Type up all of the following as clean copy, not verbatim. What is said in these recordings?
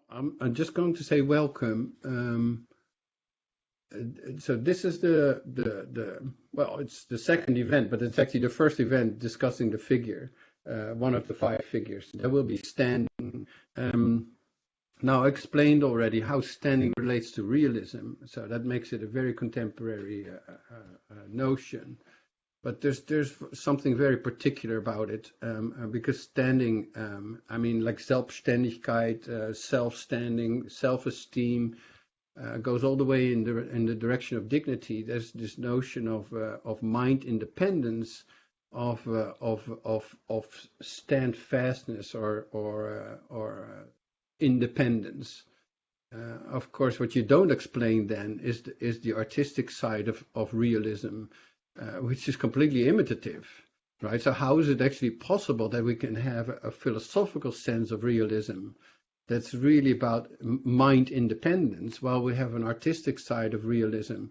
I'm just going to say welcome. So this is well, it's the second event, but it's actually the first event discussing the figure, one of the 5 figures. There will be standing. Now, I explained already how standing relates to realism, so that makes it a very contemporary notion. But there's something very particular about it, because standing, I mean, like Selbstständigkeit, self-standing, self-esteem, goes all the way in the direction of dignity. There's this notion of mind independence, of standfastness or independence. Of course, what you don't explain then is the artistic side of realism, which is completely imitative, right? So how is it actually possible that we can have a philosophical sense of realism that's really about mind independence, while we have an artistic side of realism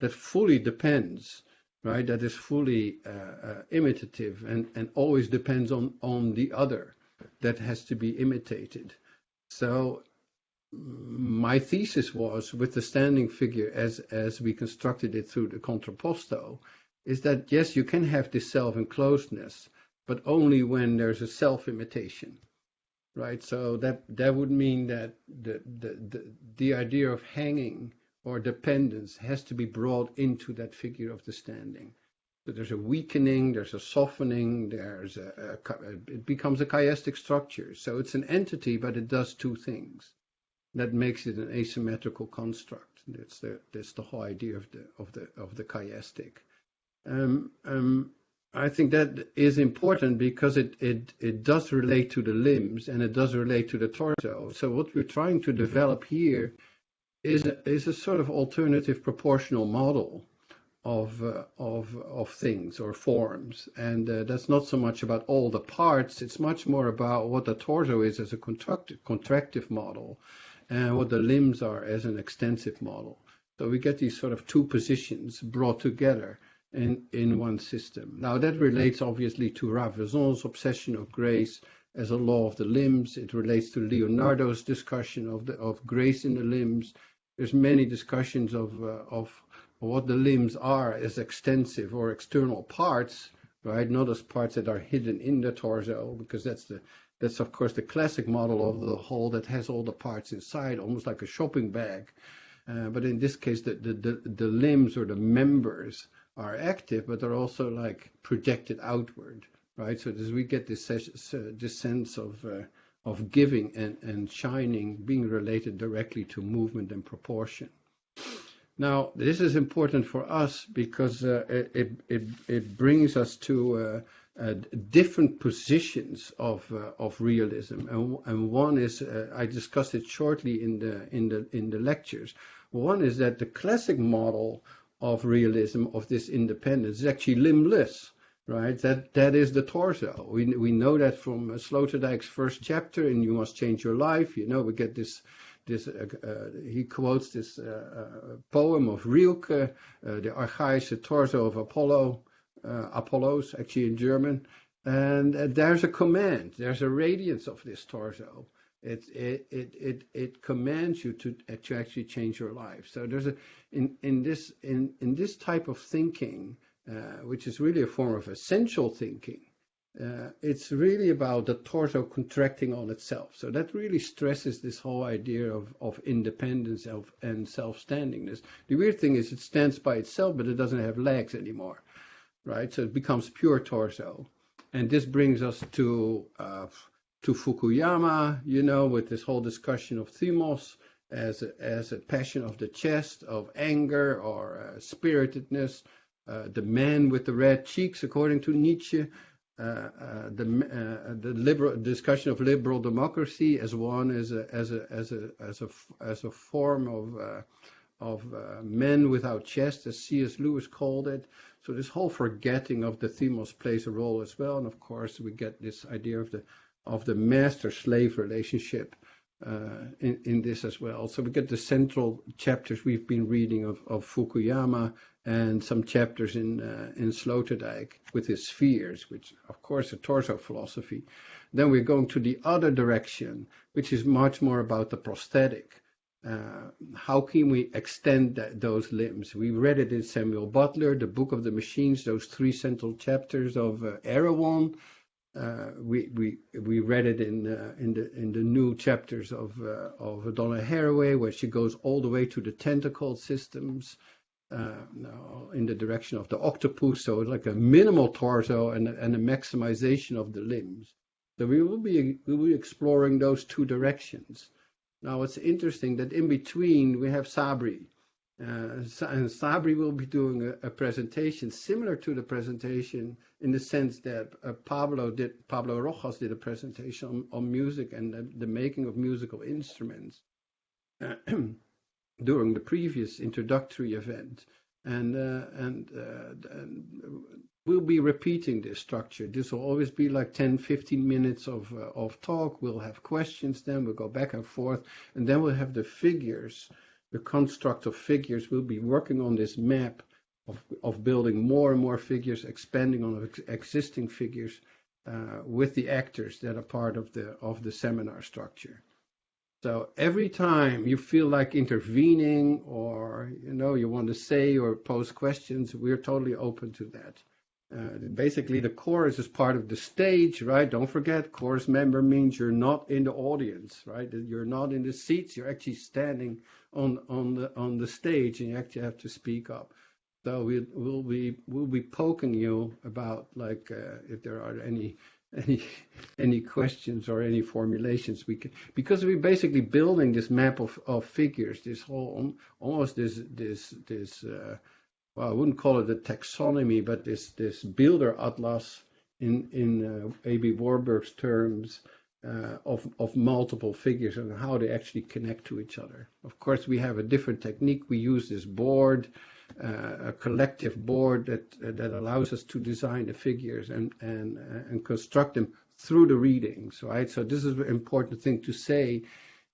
that fully depends, right? That is fully imitative and always depends on the other that has to be imitated. So my thesis was, with the standing figure as we constructed it through the contrapposto, is that yes, you can have this self-enclosedness, but only when there's a self-imitation, right? So that would mean that the idea of hanging or dependence has to be brought into that figure of the standing. So there's a weakening, there's a softening, it becomes a chiastic structure. So it's an entity, but it does 2 things. That makes it an asymmetrical construct. That's the whole idea of the chiastic. I think that is important because it does relate to the limbs and it does relate to the torso. So what we're trying to develop here is a sort of alternative proportional model of things or forms, and that's not so much about all the parts. It's much more about what the torso is as a contractive model, and what the limbs are as an extensive model. So we get these sort of 2 positions brought together in one system. Now that relates obviously to Ravaisin's obsession of grace as a law of the limbs. It relates to Leonardo's discussion of grace in the limbs. There's many discussions of what the limbs are as extensive or external parts, right? Not as parts that are hidden in the torso, because that's of course the classic model of the whole that has all the parts inside, almost like a shopping bag. But in this case, the limbs or the members are active, but they're also like projected outward, right? So as we get this sense of giving and shining being related directly to movement and proportion. Now, this is important for us because it brings us to different positions of realism, and one is I discussed it shortly in the lectures. One is that the classic model of realism, of this independence, is actually limbless, right? That is the torso. We know that from Sloterdijk's first chapter in You Must Change Your Life. You know, we get this he quotes this poem of Rilke, the Archaische torso of Apollos, actually in German, and there's a command, there's a radiance of this torso. It commands you to actually change your life. So there's in this type of thinking, which is really a form of essential thinking. It's really about the torso contracting on itself. So that really stresses this whole idea of independence and self-standingness. The weird thing is it stands by itself, but it doesn't have legs anymore, right? So it becomes pure torso. And this brings us to Fukuyama, you know, with this whole discussion of thymos as a passion of the chest, of anger or spiritedness, the man with the red cheeks, according to Nietzsche. The liberal discussion of liberal democracy as one as a form of men without chest, as C.S. Lewis called it. So this whole forgetting of the thymos plays a role as well, and of course we get this idea of the master-slave relationship in this as well. So we get the central chapters we've been reading of Fukuyama, and some chapters in Sloterdijk with his spheres, which of course a torso philosophy. Then we're going to the other direction, which is much more about the prosthetic. How can we extend those limbs? We read it in Samuel Butler, the Book of the Machines, those 3 central chapters of Erewhon. We read it in the new chapters of Donna Haraway, where she goes all the way to the tentacle systems, in the direction of the octopus. So it's like a minimal torso and a maximization of the limbs. So we will be exploring those 2 directions. Now it's interesting that in between we have Sabri. And Sabri will be doing a presentation similar to the presentation in the sense that Pablo Rojas did a presentation on music and the making of musical instruments during the previous introductory event. And we'll be repeating this structure. This will always be like 10-15 minutes of talk. We'll have questions, then we'll go back and forth, and then we'll have the figures. The construct of figures. We'll be working on this map of building more and more figures, expanding on existing figures with the actors that are part of the seminar structure. So every time you feel like intervening, or you want to say or pose questions, we're totally open to that. Basically, the chorus is part of the stage, right? Don't forget, chorus member means you're not in the audience, right? You're not in the seats. You're actually standing on the stage, and you actually have to speak up. So we'll be poking you about if there are any questions or any formulations we can, because we're basically building this map of figures, this whole almost this well, I wouldn't call it a taxonomy, but this builder atlas in A.B. Warburg's terms of multiple figures and how they actually connect to each other. Of course, we have a different technique. We use this board, a collective board that allows us to design the figures and construct them through the readings, right? So this is an important thing to say,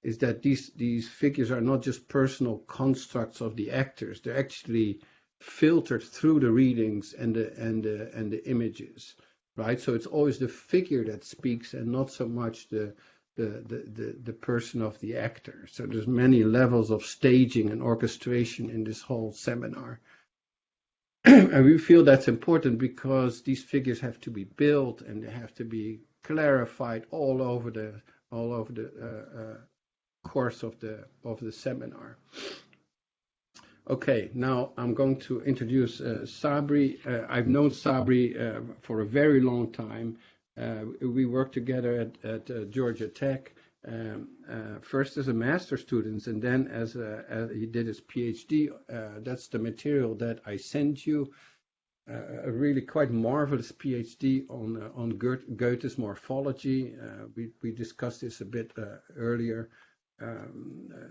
is that these figures are not just personal constructs of the actors. They're actually filtered through the readings and the images, right? So it's always the figure that speaks and not so much the person of the actor. So there's many levels of staging and orchestration in this whole seminar. And we feel that's important because these figures have to be built and they have to be clarified all over the course of the seminar. Okay, now I'm going to introduce Sabri. I've known Sabri for a very long time. We worked together at Georgia Tech, first as a master student, and then as he did his PhD. That's the material that I sent you. A really quite marvelous PhD on Goethe's morphology. We discussed this a bit earlier,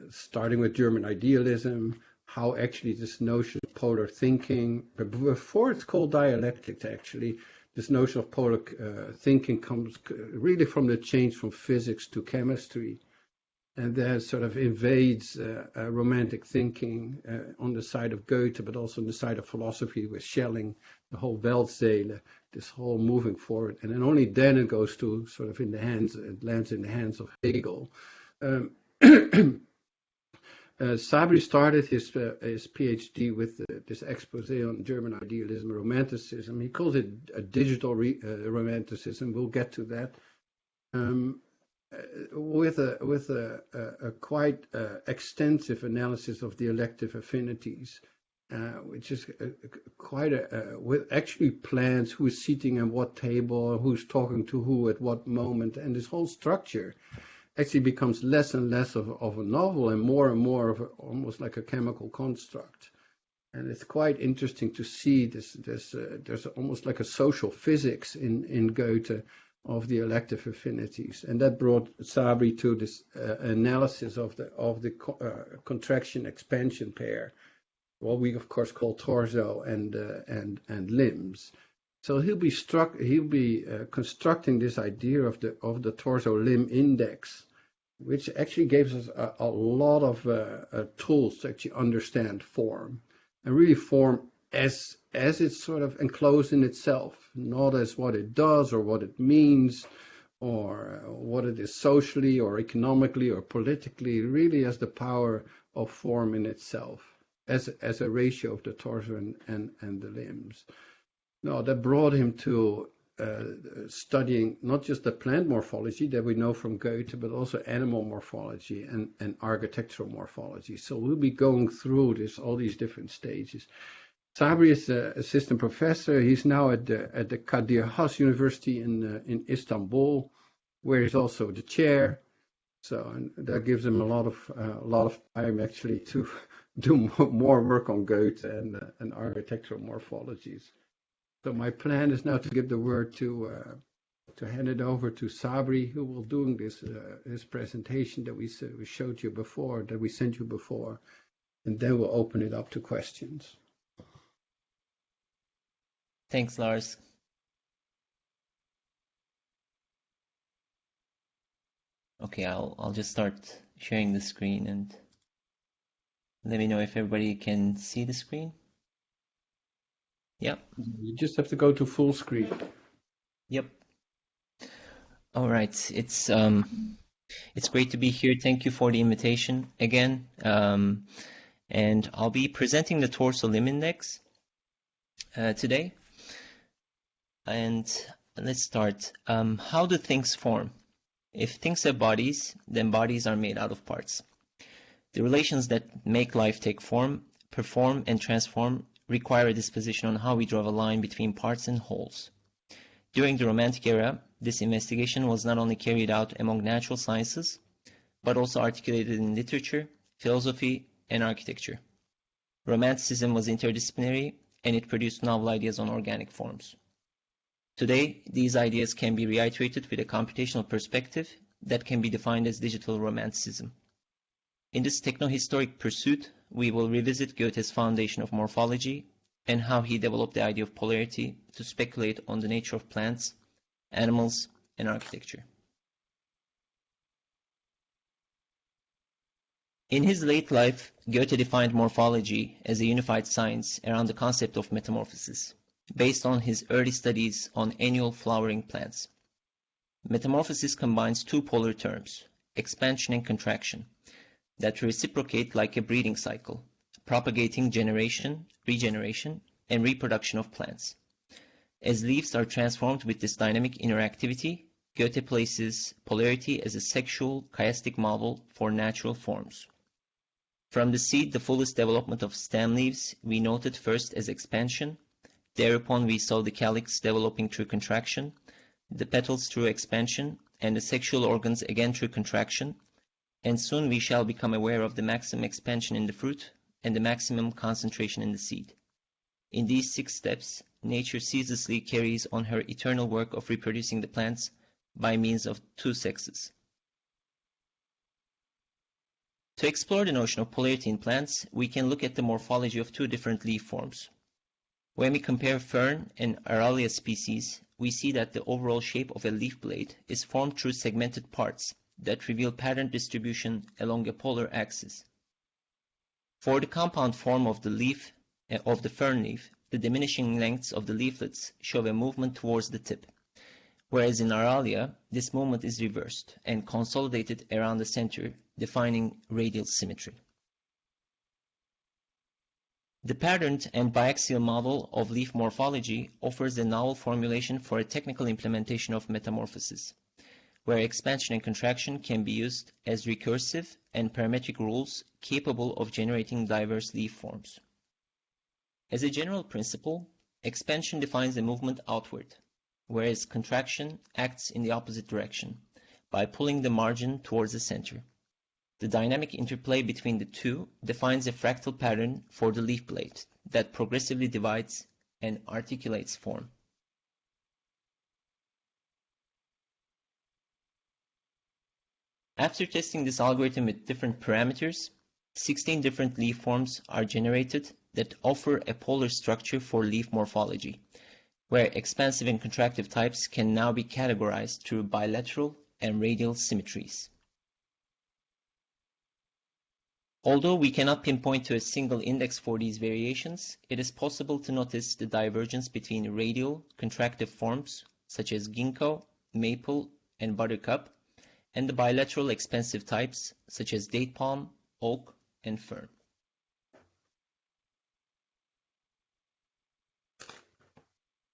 starting with German idealism, how actually this notion of polar thinking, but before it's called dialectics actually, this notion of polar thinking comes really from the change from physics to chemistry, and that sort of invades romantic thinking on the side of Goethe, but also on the side of philosophy with Schelling, the whole Weltseele, this whole moving forward, and then only then it goes to sort of it lands in the hands of Hegel. Sabri started his PhD with this expose on German idealism, Romanticism. He calls it a digital Romanticism. We'll get to that. With a quite extensive analysis of the elective affinities, which is quite with actually plans who is sitting at what table, who's talking to who at what moment, and this whole structure actually becomes less and less of a novel and more of almost like a chemical construct. And it's quite interesting to see this there's almost like a social physics in Goethe of the elective affinities, and that brought Sabri to this analysis of the contraction expansion pair, what we of course call torso and limbs. So he'll be constructing this idea of the torso limb index, which actually gives us a lot of tools to actually understand form, and really form as it's sort of enclosed in itself, not as what it does or what it means or what it is socially or economically or politically, really as the power of form in itself, as a ratio of the torso and the limbs. Now, that brought him to studying not just the plant morphology that we know from Goethe, but also animal morphology and architectural morphology. So we'll be going through all these different stages. Sabri is an assistant professor. He's now at the Kadir Has University in Istanbul, where he's also the chair. So and that gives him a lot of time actually to do more work on Goethe and architectural morphologies. So my plan is now to give the word to hand it over to Sabri, who will do this presentation that we showed you before, that we sent you before, and then we'll open it up to questions. Thanks, Lars. Okay, I'll just start sharing the screen and let me know if everybody can see the screen. Yep. You just have to go to full screen. Yep. All right. It's great to be here. Thank you for the invitation again. And I'll be presenting the torso limb index today. And let's start. How do things form? If things have bodies, then bodies are made out of parts. The relations that make life take form, perform, and transform require a disposition on how we draw a line between parts and wholes. During the Romantic era, this investigation was not only carried out among natural sciences, but also articulated in literature, philosophy, and architecture. Romanticism was interdisciplinary, and it produced novel ideas on organic forms. Today, these ideas can be reiterated with a computational perspective that can be defined as digital romanticism. In this techno-historic pursuit, we will revisit Goethe's foundation of morphology and how he developed the idea of polarity to speculate on the nature of plants, animals, and architecture. In his late life, Goethe defined morphology as a unified science around the concept of metamorphosis, based on his early studies on annual flowering plants. Metamorphosis combines two polar terms, expansion and contraction, that reciprocate like a breeding cycle, propagating generation, regeneration, and reproduction of plants. As leaves are transformed with this dynamic interactivity, Goethe places polarity as a sexual chiastic model for natural forms. From the seed, the fullest development of stem leaves we noted first as expansion. Thereupon we saw the calyx developing through contraction, the petals through expansion, and the sexual organs again through contraction, and soon we shall become aware of the maximum expansion in the fruit and the maximum concentration in the seed. In these 6 steps, nature ceaselessly carries on her eternal work of reproducing the plants by means of 2 sexes. To explore the notion of polarity in plants, we can look at the morphology of 2 different leaf forms. When we compare fern and aralia species, we see that the overall shape of a leaf blade is formed through segmented parts that reveal pattern distribution along a polar axis. For the compound form of the fern leaf, the diminishing lengths of the leaflets show a movement towards the tip, whereas in aralia, this movement is reversed and consolidated around the center, defining radial symmetry. The patterned and biaxial model of leaf morphology offers a novel formulation for a technical implementation of metamorphosis, where expansion and contraction can be used as recursive and parametric rules capable of generating diverse leaf forms. As a general principle, expansion defines a movement outward, whereas contraction acts in the opposite direction, by pulling the margin towards the center. The dynamic interplay between the two defines a fractal pattern for the leaf blade that progressively divides and articulates form. After testing this algorithm with different parameters, 16 different leaf forms are generated that offer a polar structure for leaf morphology, where expansive and contractive types can now be categorized through bilateral and radial symmetries. Although we cannot pinpoint to a single index for these variations, it is possible to notice the divergence between radial, contractive forms such as ginkgo, maple, and buttercup, and the bilateral expansive types such as date palm, oak, and fern.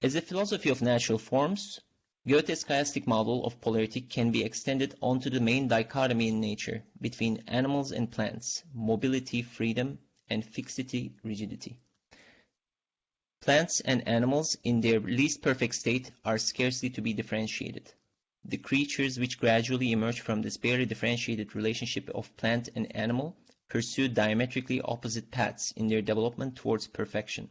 As a philosophy of natural forms, Goethe's chiastic model of polarity can be extended onto the main dichotomy in nature between animals and plants, mobility, freedom, and fixity, rigidity. Plants and animals in their least perfect state are scarcely to be differentiated. The creatures which gradually emerge from this barely differentiated relationship of plant and animal pursue diametrically opposite paths in their development towards perfection.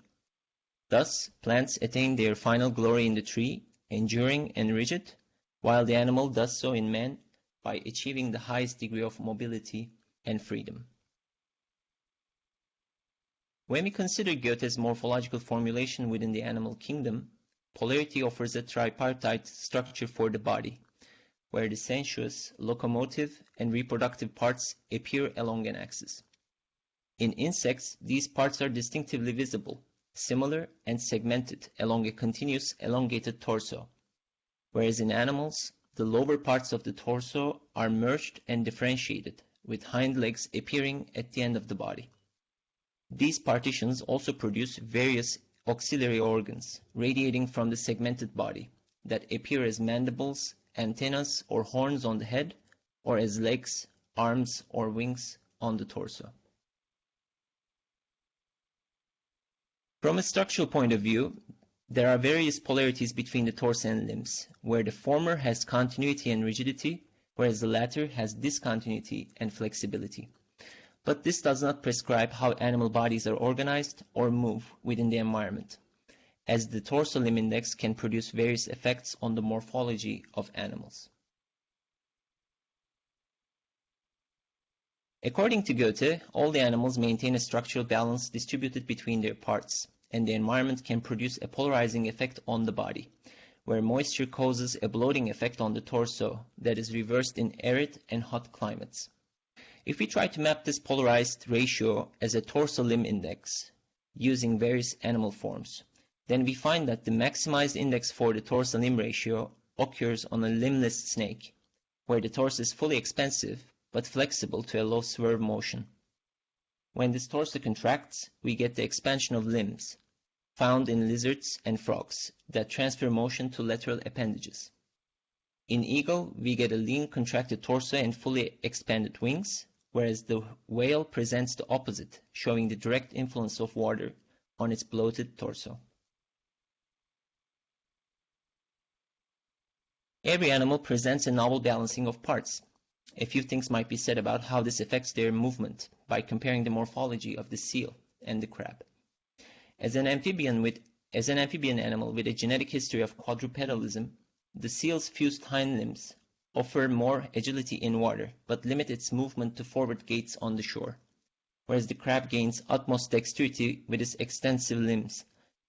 Thus, plants attain their final glory in the tree, enduring and rigid, while the animal does so in man by achieving the highest degree of mobility and freedom. When we consider Goethe's morphological formulation within the animal kingdom, polarity offers a tripartite structure for the body, where the sensuous, locomotive, and reproductive parts appear along an axis. In insects, these parts are distinctively visible, similar, and segmented along a continuous elongated torso, whereas in animals, the lower parts of the torso are merged and differentiated, with hind legs appearing at the end of the body. These partitions also produce various auxiliary organs radiating from the segmented body that appear as mandibles, antennas, or horns on the head, or as legs, arms, or wings on the torso. From a structural point of view, there are various polarities between the torso and limbs, where the former has continuity and rigidity, whereas the latter has discontinuity and flexibility. But this does not prescribe how animal bodies are organized or move within the environment, as the torso limb index can produce various effects on the morphology of animals. According to Goethe, all the animals maintain a structural balance distributed between their parts, and the environment can produce a polarizing effect on the body, where moisture causes a bloating effect on the torso that is reversed in arid and hot climates. If we try to map this polarized ratio as a torso limb index using various animal forms, then we find that the maximized index for the torso limb ratio occurs on a limbless snake, where the torso is fully expansive but flexible to a low swerve motion. When this torso contracts, we get the expansion of limbs, found in lizards and frogs, that transfer motion to lateral appendages. In eagle, we get a lean contracted torso and fully expanded wings, whereas the whale presents the opposite, showing the direct influence of water on its bloated torso. Every animal presents a novel balancing of parts. A few things might be said about how this affects their movement by comparing the morphology of the seal and the crab. As an amphibian animal with a genetic history of quadrupedalism, the seal's fused hind limbs offer more agility in water, but limit its movement to forward gaits on the shore, whereas the crab gains utmost dexterity with its extensive limbs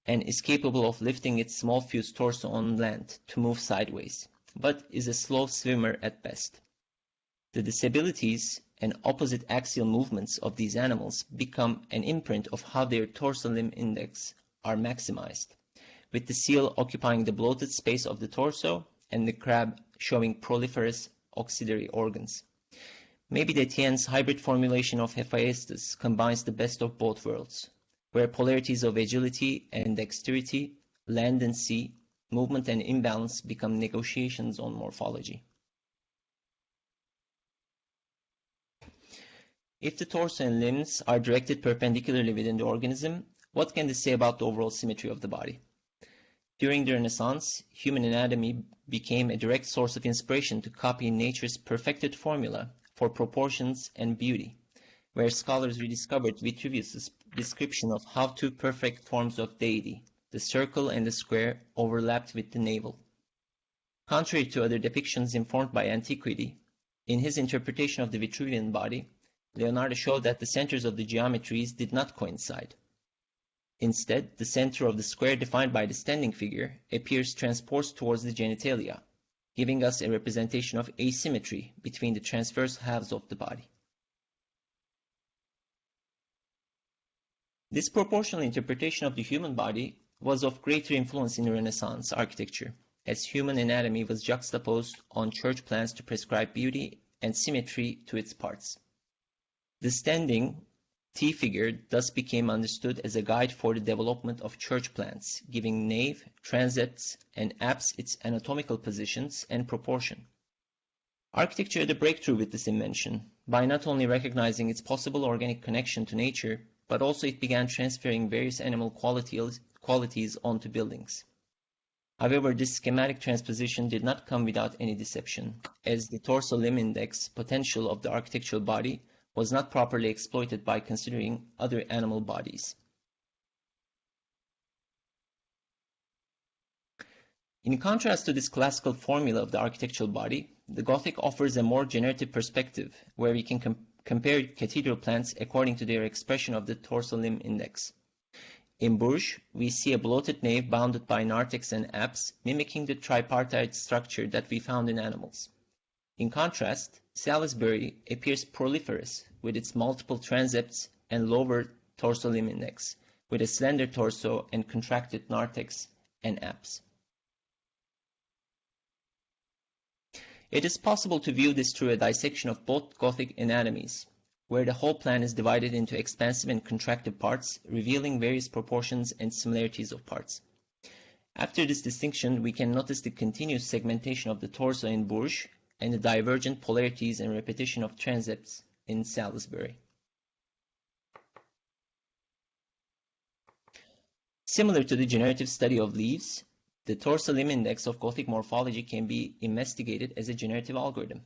and is capable of lifting its small fused torso on land to move sideways, but is a slow swimmer at best. The disabilities and opposite axial movements of these animals become an imprint of how their torso limb index are maximized, with the seal occupying the bloated space of the torso and the crab showing proliferous auxiliary organs. Maybe the Etienne's hybrid formulation of Hephaestus combines the best of both worlds, where polarities of agility and dexterity, land and sea, movement and imbalance become negotiations on morphology. If the torso and limbs are directed perpendicularly within the organism, what can this say about the overall symmetry of the body? During the Renaissance, human anatomy became a direct source of inspiration to copy nature's perfected formula for proportions and beauty, where scholars rediscovered Vitruvius's description of how two perfect forms of deity, the circle and the square, overlapped with the navel. Contrary to other depictions informed by antiquity, in his interpretation of the Vitruvian body, Leonardo showed that the centers of the geometries did not coincide. Instead, the center of the square defined by the standing figure appears transposed towards the genitalia, giving us a representation of asymmetry between the transverse halves of the body. This proportional interpretation of the human body was of greater influence in Renaissance architecture, as human anatomy was juxtaposed on church plans to prescribe beauty and symmetry to its parts. The standing T figure thus became understood as a guide for the development of church plans, giving nave, transepts, and apse its anatomical positions and proportion. Architecture had a breakthrough with this invention, by not only recognizing its possible organic connection to nature, but also it began transferring various animal qualities onto buildings. However, this schematic transposition did not come without any deception, as the torso limb index potential of the architectural body was not properly exploited by considering other animal bodies. In contrast to this classical formula of the architectural body, the Gothic offers a more generative perspective, where we can compare cathedral plans according to their expression of the torso limb index. In Bourges, we see a bloated nave bounded by narthex and apse, mimicking the tripartite structure that we found in animals. In contrast, Salisbury appears proliferous, with its multiple transepts and lower torso limb index, with a slender torso and contracted narthex and apse. It is possible to view this through a dissection of both Gothic anatomies, where the whole plan is divided into expansive and contractive parts, revealing various proportions and similarities of parts. After this distinction, we can notice the continuous segmentation of the torso in Bourges and the divergent polarities and repetition of transepts in Salisbury. Similar to the generative study of leaves, the torso limb index of Gothic morphology can be investigated as a generative algorithm.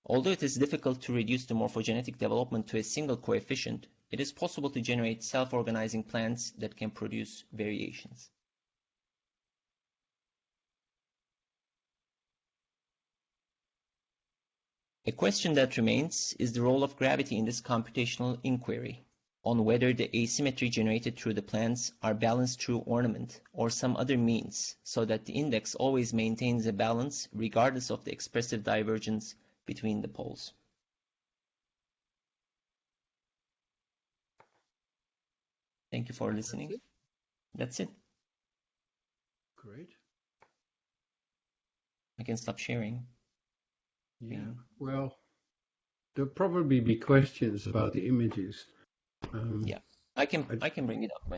Although it is difficult to reduce the morphogenetic development to a single coefficient, it is possible to generate self-organizing plans that can produce variations. A question that remains is the role of gravity in this computational inquiry, on whether the asymmetry generated through the plans are balanced through ornament or some other means, so that the index always maintains a balance regardless of the expressive divergence between the poles. Thank you for listening. That's it. Great. I can stop sharing. Yeah. Well, there'll probably be questions about the images. Yeah, I can bring it up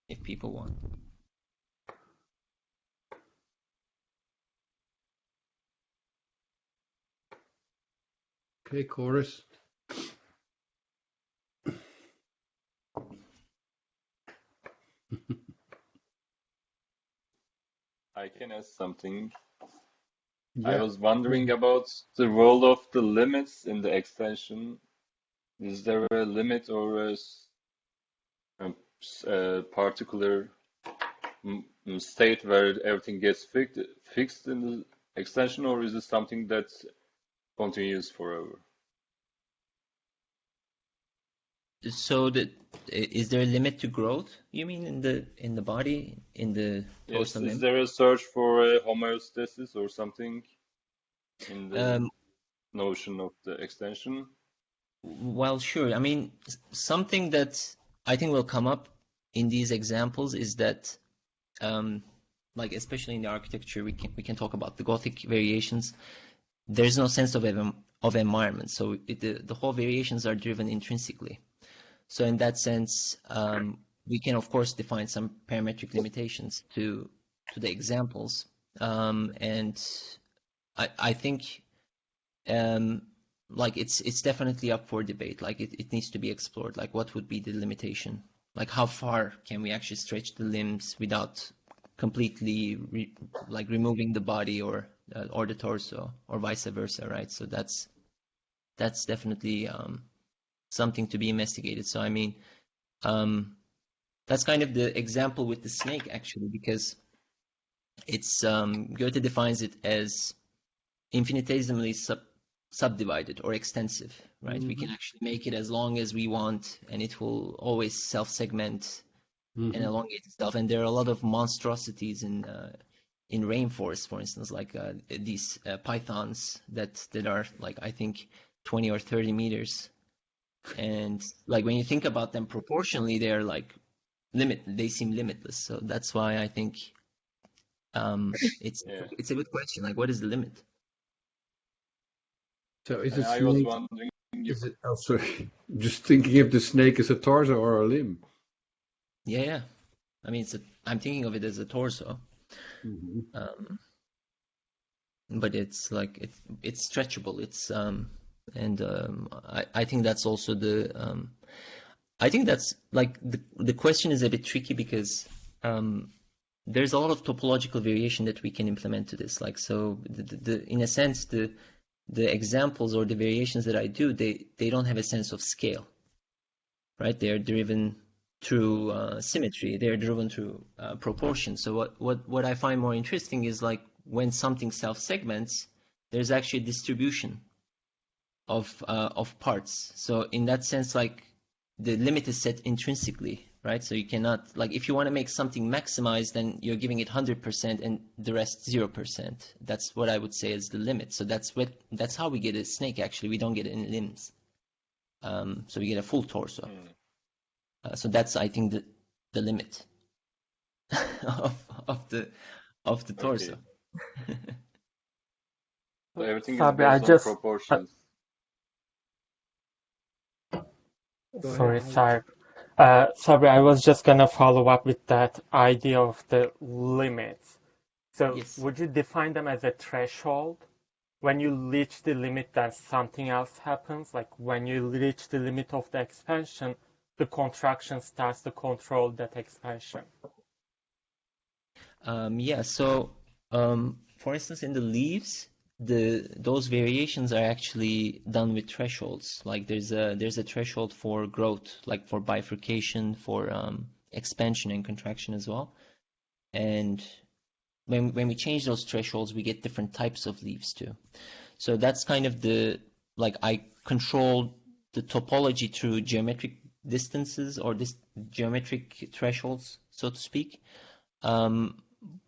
if people want. Okay, chorus. I can ask something. Yeah. I was wondering about the role of the limits in the extension. Is there a limit or a particular state where everything gets fixed in the extension, or is it something that continues forever? So is there a limit to growth, you mean, in the body, in the torso limb? Is there a search for a homeostasis or something in the notion of the extension? Well, sure. I mean, something that I think will come up in these examples is that, like especially in the architecture, we can talk about the Gothic variations. There's no sense of environment, so the whole variations are driven intrinsically. So in that sense, we can of course define some parametric limitations to the examples, and I think like it's definitely up for debate. Like it needs to be explored. Like what would be the limitation? Like how far can we actually stretch the limbs without completely removing the body or the torso, or vice versa, right? So that's definitely something to be investigated. So I mean, that's kind of the example with the snake actually, because it's Goethe defines it as infinitesimally subdivided or extensive, right? We can actually make it as long as we want, and it will always self-segment and elongate itself. And there are a lot of monstrosities in rainforests, for instance, like these pythons that are like, I think 20 or 30 meters And like when you think about them proportionally, they're like they seem limitless. So that's why I think it's Yeah. it's a good question. Like, what is the limit? So is And it I was snake? wondering if, Is it? Oh, sorry. Just thinking if the snake is a torso or a limb. Yeah. I mean, I'm thinking of it as a torso, Mhm. but it's like it's stretchable. I think that's also I think that's like the question is a bit tricky because there's a lot of topological variation that we can implement to this. Like, so in a sense, the examples or the variations that I do, they don't have a sense of scale, right? They're driven through symmetry. They're driven through proportion. So what I find more interesting is like when something self-segments, there's actually a distribution of parts. So in that sense, like the limit is set intrinsically, right? So you cannot, like, if you want to make something maximized, then you're giving it 100% and the rest 0%. That's what I would say is the limit. So that's how we get a snake. Actually, we don't get it in limbs. So we get a full torso. So that's, I think, the limit of the torso. okay, so everything is Sabri, I based on just proportions. Go ahead. sorry. Sabri, I was just gonna follow up with that idea of the limits. So Yes. would you define them as a threshold? When you reach the limit, then something else happens. Like when you reach the limit of the expansion, the contraction starts to control that expansion. Yeah. So, for instance, in the leaves, those variations are actually done with thresholds. Like there's a threshold for growth, like for bifurcation, for expansion and contraction as well. And when we change those thresholds, we get different types of leaves too. So that's kind of I control the topology through geometric distances or this geometric thresholds, so to speak.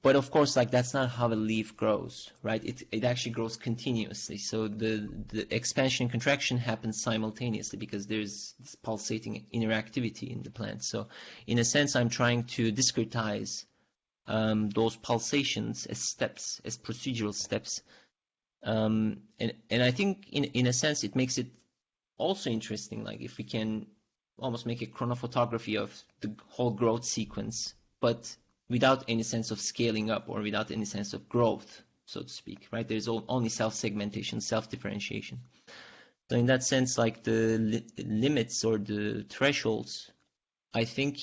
But of course, like that's not how a leaf grows, right? It actually grows continuously. So the expansion and contraction happens simultaneously because there's this pulsating interactivity in the plant. So in a sense, I'm trying to discretize those pulsations as steps, as procedural steps. And I think in a sense, it makes it also interesting, like if we can almost make a chronophotography of the whole growth sequence, but without any sense of scaling up or without any sense of growth, so to speak, right? There's only self-segmentation, self-differentiation. So in that sense, like the limits or the thresholds, I think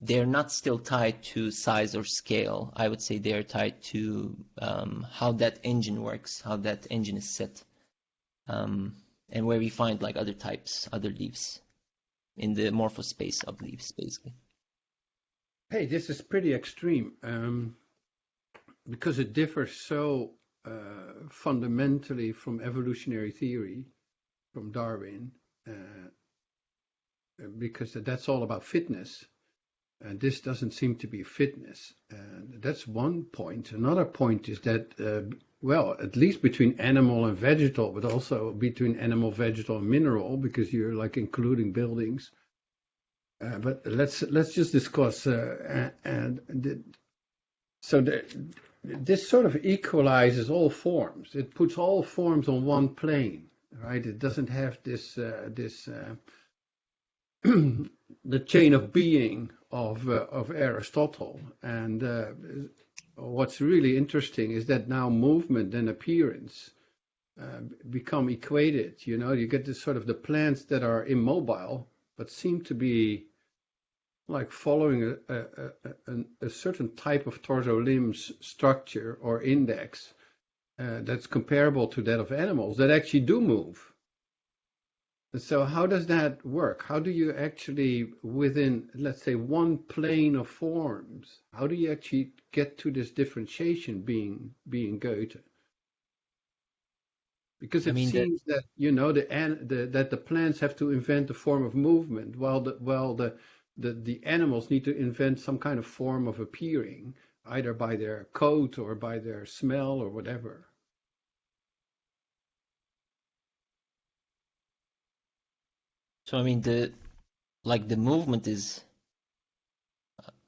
they're not still tied to size or scale. I would say they're tied to how that engine works, how that engine is set, and where we find like other types, other leaves in the morphospace of leaves, basically. Hey, this is pretty extreme because it differs so fundamentally from evolutionary theory, from Darwin, because that's all about fitness. And this doesn't seem to be fitness. And that's one point. Another point is that, well, at least between animal and vegetal, but also between animal, vegetal, and mineral, because you're like including buildings. But let's just discuss. This sort of equalizes all forms. It puts all forms on one plane, right? It doesn't have this the chain of being of Aristotle. And what's really interesting is that now movement and appearance become equated. You know, you get this sort of the plants that are immobile but seem to be like following a certain type of torso limbs structure or index that's comparable to that of animals that actually do move. So how does that work? How do you actually, within, let's say, one plane of forms, how do you actually get to this differentiation being Goethe? Because it seems that, you know, that the plants have to invent a form of movement, while the animals need to invent some kind of form of appearing, either by their coat or by their smell or whatever. So I mean the movement is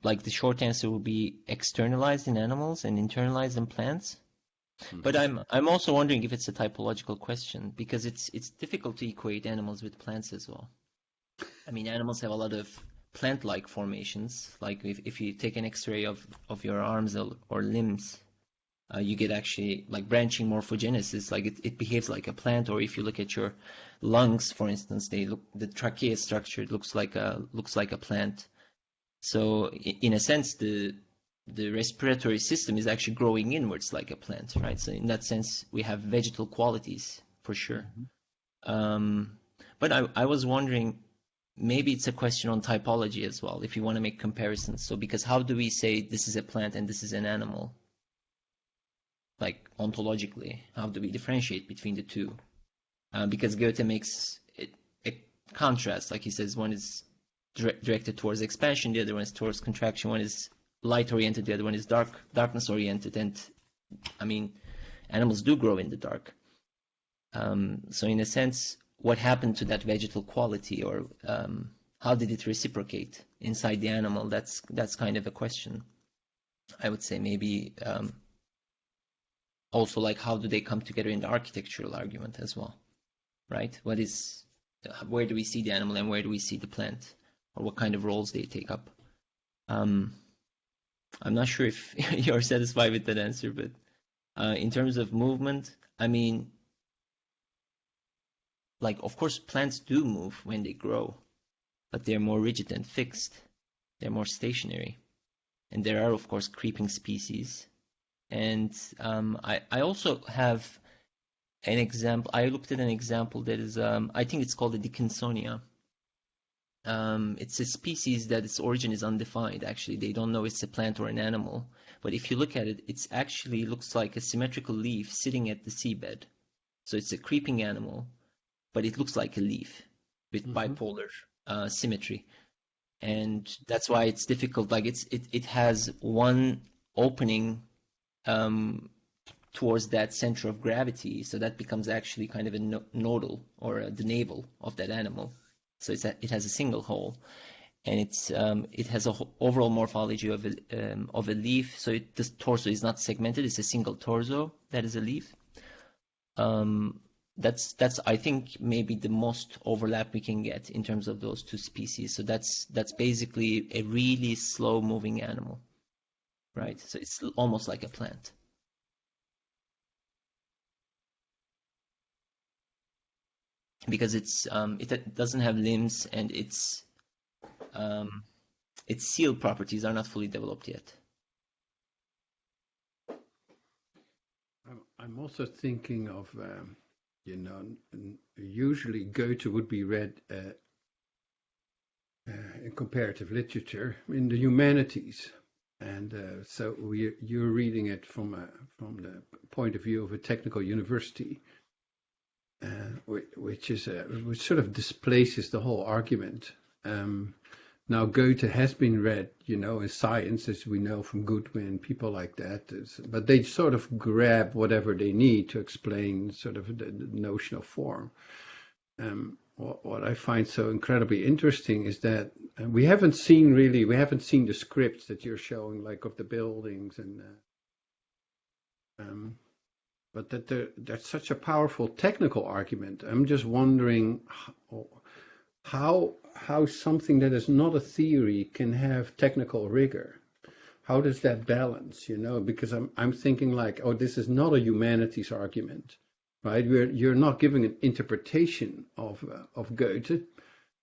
the short answer would be externalized in animals and internalized in plants. But I'm also wondering if it's a typological question, because it's difficult to equate animals with plants as well. I mean, animals have a lot of plant-like formations. Like if you take an X-ray of your arms or limbs, you get actually like branching morphogenesis, like it behaves like a plant. Or if you look at your lungs, for instance, the trachea structure looks like a plant. So in a sense, the respiratory system is actually growing inwards like a plant, right? So in that sense, we have vegetal qualities for sure. But I was wondering, maybe it's a question on typology as well, if you want to make comparisons. So because how do we say this is a plant and this is an animal? Like ontologically, how do we differentiate between the two? Because Goethe makes it a contrast, like he says, one is directed towards expansion, the other one is towards contraction. One is light oriented, the other one is darkness oriented. And I mean, animals do grow in the dark. So in a sense, what happened to that vegetal quality, or how did it reciprocate inside the animal? That's kind of a question. I would say maybe also like how do they come together in the architectural argument as well, right? Where do we see the animal and where do we see the plant? Or what kind of roles they take up. I'm not sure if you're satisfied with that answer, but in terms of movement, I mean, like, of course, plants do move when they grow, but they're more rigid and fixed. They're more stationary. And there are, of course, creeping species. And I also have an example. I looked at an example that is, I think it's called the Dickinsonia. It's a species that its origin is undefined, actually. They don't know it's a plant or an animal. But if you look at it, it actually looks like a symmetrical leaf sitting at the seabed. So it's a creeping animal, but it looks like a leaf with bipolar symmetry. And that's why it's difficult. Like it has one opening towards that center of gravity. So that becomes actually kind of a nodal or the navel of that animal. So it has a single hole, and it has a overall morphology of a leaf. So the torso is not segmented; it's a single torso that is a leaf. That's I think maybe the most overlap we can get in terms of those two species. So that's basically a really slow moving animal, right? So it's almost like a plant. Because it doesn't have limbs, and its seal properties are not fully developed yet. I'm also thinking of, usually Goethe would be read in comparative literature in the humanities, and so you're reading it from the point of view of a technical university. Which sort of displaces the whole argument. Now Goethe has been read, in science, as we know from Goodwin, people like that. But they sort of grab whatever they need to explain sort of the notion of form. What I find so incredibly interesting is that we haven't seen the scripts that you're showing, like of the buildings and. But that's such a powerful technical argument. I'm just wondering how something that is not a theory can have technical rigor. How does that balance? Because I'm thinking like, this is not a humanities argument, right? You're not giving an interpretation of Goethe,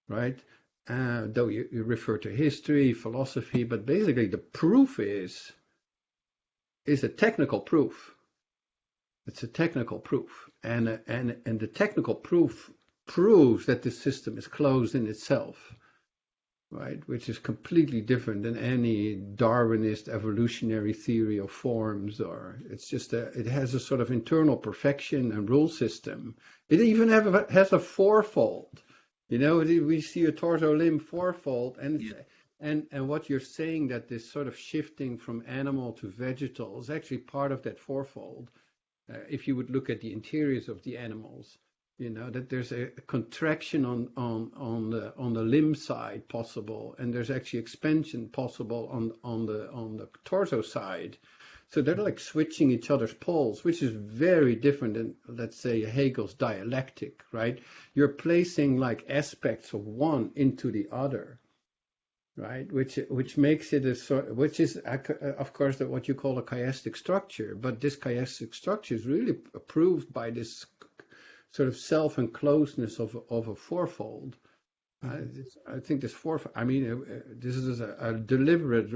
right? Though you refer to history, philosophy, but basically the proof is a technical proof. It's a technical proof, and the technical proof proves that the system is closed in itself, right? Which is completely different than any Darwinist evolutionary theory of forms, or it's just it has a sort of internal perfection and rule system. It even has a fourfold. We see a torso limb fourfold, and what you're saying, that this sort of shifting from animal to vegetal is actually part of that fourfold. If you would look at the interiors of the animals, that there's a contraction on the limb side possible, and there's actually expansion possible on the torso side. So they're like switching each other's poles, which is very different than, let's say, Hegel's dialectic, right? You're placing like aspects of one into the other, right? Which makes it a sort, which is of course what you call a chiastic structure, but this chiastic structure is really approved by this sort of self-enclosedness of a fourfold. I think this fourfold, I mean, this is a deliberate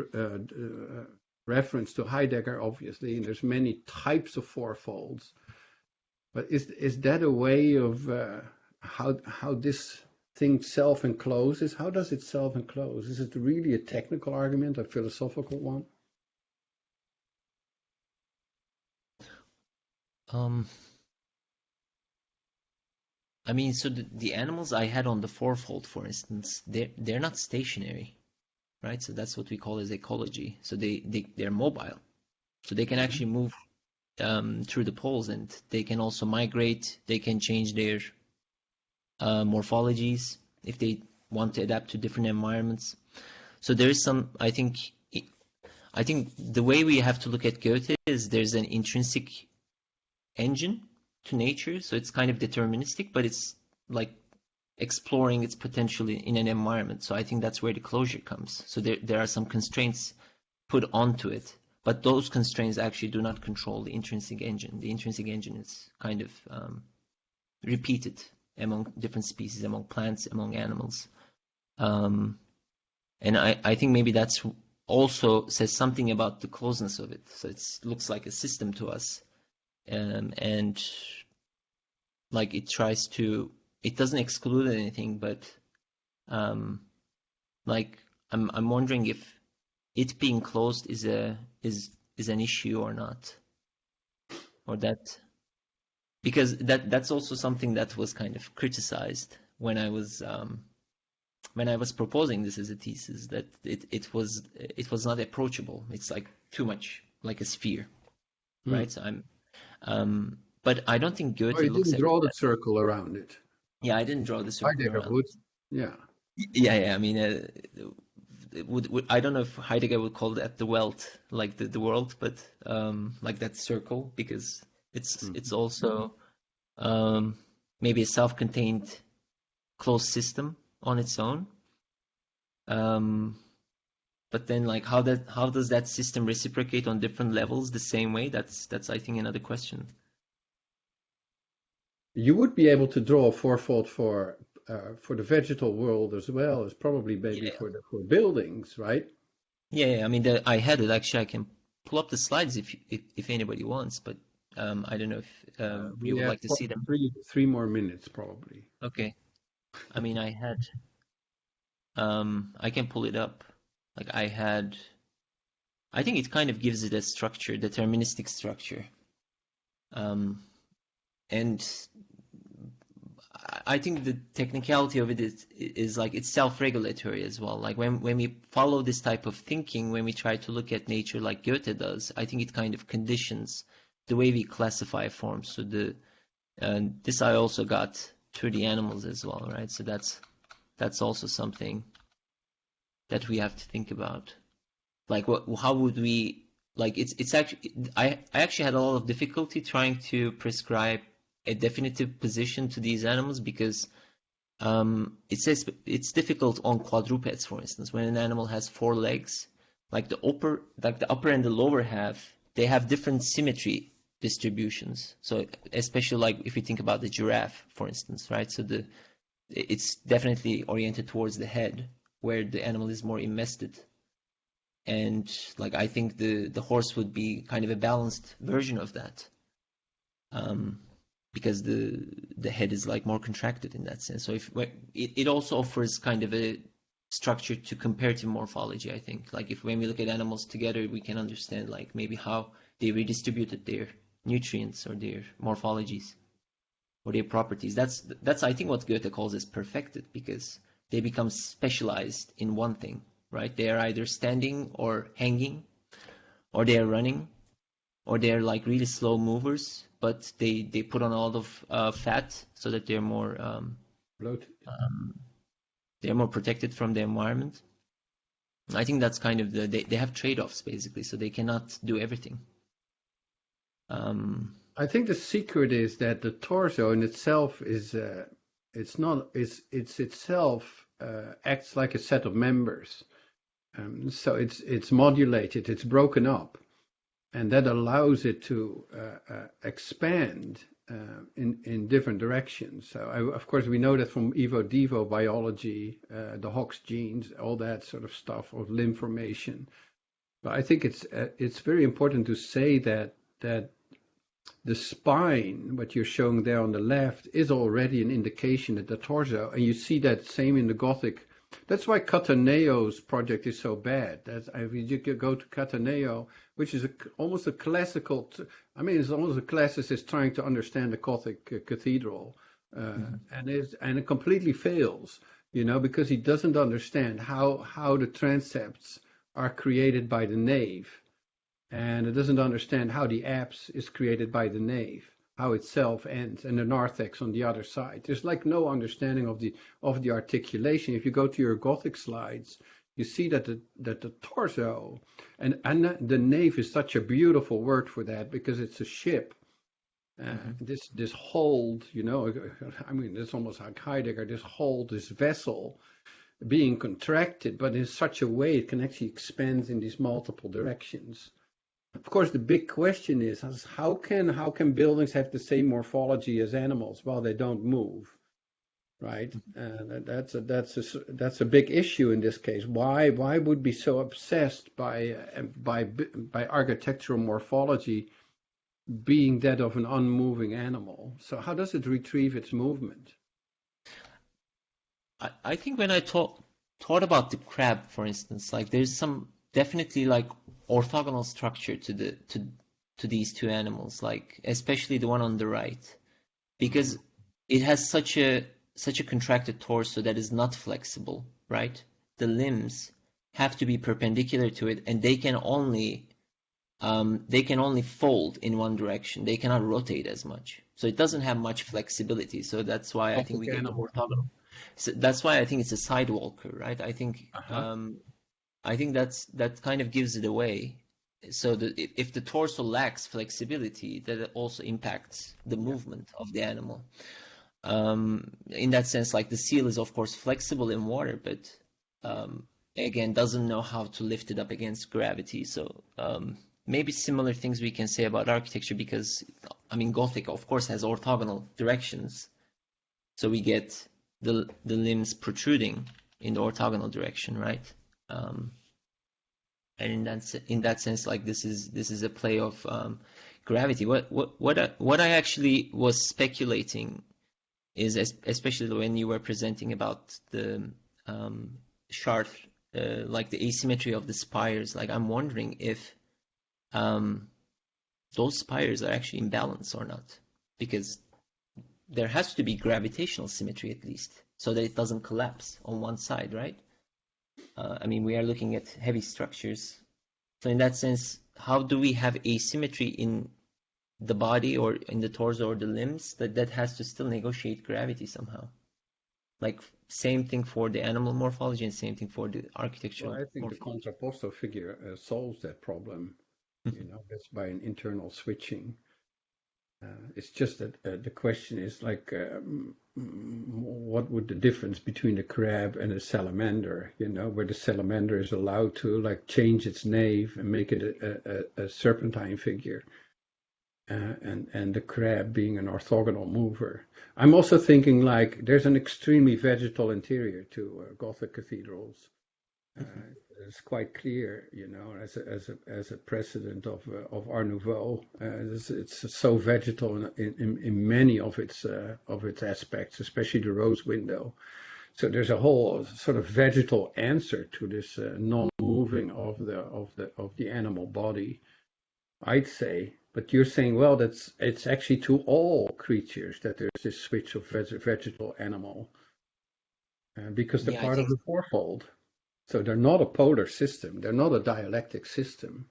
reference to Heidegger, obviously, and there's many types of fourfolds. But is that a way of how this thing self-encloses? How does it self-enclose? Is it really a technical argument, a philosophical one? I mean, so the animals I had on the fourfold, for instance, they're not stationary, right? So that's what we call as ecology. So they're mobile, so they can actually move through the poles, and they can also migrate. They can change their morphologies if they want to adapt to different environments. So there is some, I think the way we have to look at Goethe is there's an intrinsic engine to nature, so it's kind of deterministic, but it's like exploring its potential in an environment. So I think that's where the closure comes. So there are some constraints put onto it, but those constraints actually do not control the intrinsic engine. The intrinsic engine is kind of repeated among different species, among plants, among animals. And I think maybe that's also says something about the closeness of it. So it looks like a system to us. And like it doesn't exclude anything, but like I'm wondering if it being closed is an issue or not, or that, because that's also something that was kind of criticized when I was proposing this as a thesis, that it was not approachable. It's like too much like a sphere, right? So but I don't think Goethe you looks didn't at draw the that. circle around it. Yeah, I didn't draw the circle Heidegger around. would. Yeah. Yeah. I mean, I don't know if Heidegger would call that the Welt, like the world, but like that circle, because it's also maybe a self-contained closed system on its own. But then, like, how does that system reciprocate on different levels the same way? That's I think another question. You would be able to draw a fourfold for the vegetal world as well as probably maybe for buildings, right? Yeah. I mean, I had it actually. I can pull up the slides if anybody wants, but I don't know if you would like to see them. 3 more minutes probably. Okay. I mean, I had. I can pull it up. Like I think it kind of gives it a structure, deterministic structure. And I think the technicality of it is like it's self-regulatory as well. Like when we follow this type of thinking, when we try to look at nature like Goethe does, I think it kind of conditions the way we classify forms. So this I also got through the animals as well, right? So that's also something that we have to think about. Like how would we, like it's actually, I actually had a lot of difficulty trying to prescribe a definitive position to these animals, because it says it's difficult on quadrupeds, for instance, when an animal has 4 legs, like the upper and the lower half, they have different symmetry distributions. So especially like if you think about the giraffe, for instance, right? So it's definitely oriented towards the head, where the animal is more invested. And like I think the horse would be kind of a balanced version of that, because the head is like more contracted in that sense. So it also offers kind of a structure to comparative morphology, I think. Like when we look at animals together, we can understand like maybe how they redistributed their nutrients or their morphologies or their properties. That's I think what Goethe calls as perfected, because they become specialized in one thing, right? They are either standing or hanging, or they are running, or they're like really slow movers, but they put on a lot of fat so that Bloated. they're more protected from the environment. I think that's kind of they have trade-offs basically, so they cannot do everything. I think the secret is that the torso in itself is it's itself acts like a set of members. So it's modulated, it's broken up, and that allows it to expand in different directions. So of course we know that from Evo-Devo biology, the Hox genes, all that sort of stuff of limb formation. But I think it's very important to say that the spine, what you're showing there on the left, is already an indication that the torso, and you see that same in the Gothic. That's why Cataneo's project is so bad. If you go to Cataneo, which is almost a classical, it's almost a classicist trying to understand the Gothic cathedral, and it completely fails, because he doesn't understand how the transepts are created by the nave, and it doesn't understand how the apse is created by the nave, how itself ends, and the narthex on the other side. There's like no understanding of the articulation. If you go to your Gothic slides, you see that the torso and the nave is such a beautiful word for that, because it's a ship. This hold, it's almost like Heidegger. This hold, this vessel, being contracted, but in such a way it can actually expand in these multiple directions. Of course, the big question is how can buildings have the same morphology as animals while they don't move, right? That's a big issue in this case. Why would we be so obsessed by architectural morphology being that of an unmoving animal? So how does it retrieve its movement? I think when I thought about the crab, for instance, like there's some definitely like orthogonal structure to these two animals, like especially the one on the right, because it has such a contracted torso that is not flexible, right? The limbs have to be perpendicular to it, and they can only fold in one direction. They cannot rotate as much, so it doesn't have much flexibility. So that's why I think we get the orthogonal. So that's why I think it's a sidewalker, right? I think that kind of gives it away. So that if the torso lacks flexibility, that it also impacts the movement of the animal. In that sense, like the seal is of course flexible in water, but again doesn't know how to lift it up against gravity. So maybe similar things we can say about architecture, because Gothic of course has orthogonal directions, so we get the limbs protruding in the orthogonal direction, right? And in that sense, like this is a play of gravity. What I actually was speculating is, especially when you were presenting about the sharp, like the asymmetry of the spires, like I'm wondering if those spires are actually in balance or not, because there has to be gravitational symmetry at least, so that it doesn't collapse on one side, right? We are looking at heavy structures. So in that sense, how do we have asymmetry in the body or in the torso or the limbs that has to still negotiate gravity somehow? Like same thing for the animal morphology and same thing for the architectural Well, I think morphology. the contrapposto figure solves that problem. That's by an internal switching. It's just that the question is like, what would the difference between the crab and a salamander? Where the salamander is allowed to like change its nave and make it a serpentine figure, and the crab being an orthogonal mover. I'm also thinking like there's an extremely vegetal interior to Gothic cathedrals. It's quite clear, as a precedent of Art Nouveau. It's so vegetal in many of its aspects, especially the rose window. So there's a whole sort of vegetal answer to this non-moving of the animal body, I'd say. But you're saying, well, it's actually to all creatures that there's this switch of vegetal animal, because they're part of the fourfold. So they're not a polar system. They're not a dialectic system.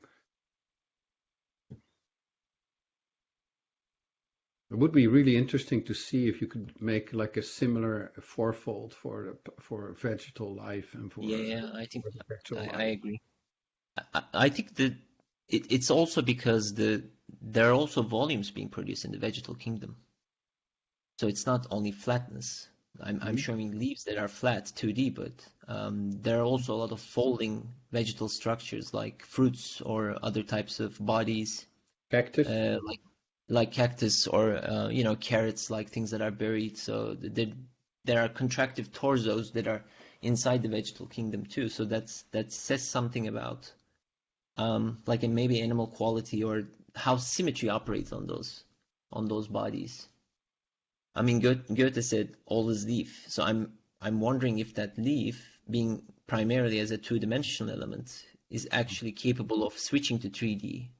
It would be really interesting to see if you could make like a similar fourfold for vegetal life and for Yeah, I think spectral I life. agree. I think that it's also because there are also volumes being produced in the vegetal kingdom. So it's not only flatness. I'm showing leaves that are flat 2D, but there are also a lot of folding vegetal structures like fruits or other types of bodies, Cactus? like cactus or carrots, like things that are buried. So there are contractive torsos that are inside the vegetal kingdom too. So that says something about like maybe animal quality or how symmetry operates on those bodies. I mean, Goethe said all is leaf, so I'm wondering if that leaf, being primarily as a two-dimensional element, is actually capable of switching to 3D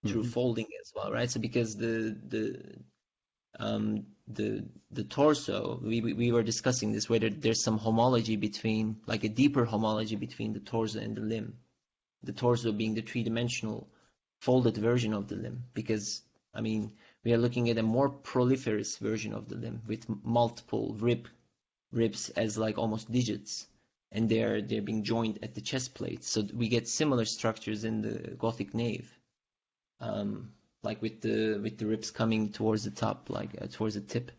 through folding as well, right? So because the torso, we were discussing this, whether there's some homology between, like a deeper homology between the torso and the limb. The torso being the three-dimensional folded version of the limb, because I mean we are looking at a more proliferous version of the limb with multiple ribs as like almost digits, and they're being joined at the chest plate. So we get similar structures in the Gothic nave, like with the ribs coming towards the top, like towards the tip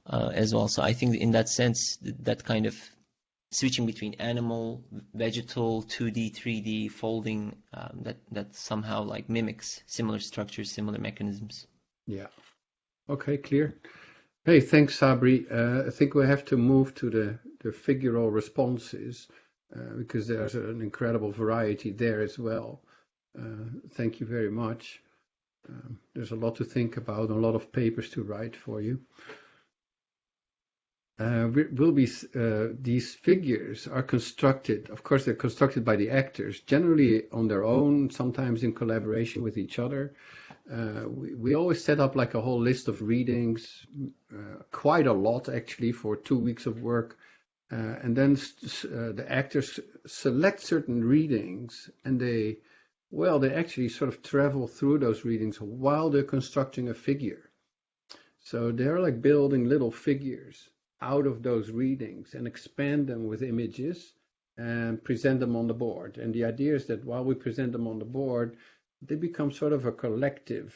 as well. So I think in that sense, that kind of switching between animal, vegetal, 2D, 3D, folding, that somehow like mimics similar structures, similar mechanisms. Yeah. Okay, clear. Hey, thanks, Sabri. I think we have to move to the figural responses because there's an incredible variety there as well. Thank you very much. There's a lot to think about, and a lot of papers to write for you. These figures are constructed, of course, they're constructed by the actors, generally on their own, sometimes in collaboration with each other. We always set up like a whole list of readings, quite a lot actually, for 2 weeks of work. And then the actors select certain readings, and they actually sort of travel through those readings while they're constructing a figure. So they're like building little figures out of those readings and expand them with images and present them on the board. And the idea is that while we present them on the board, they become sort of a collective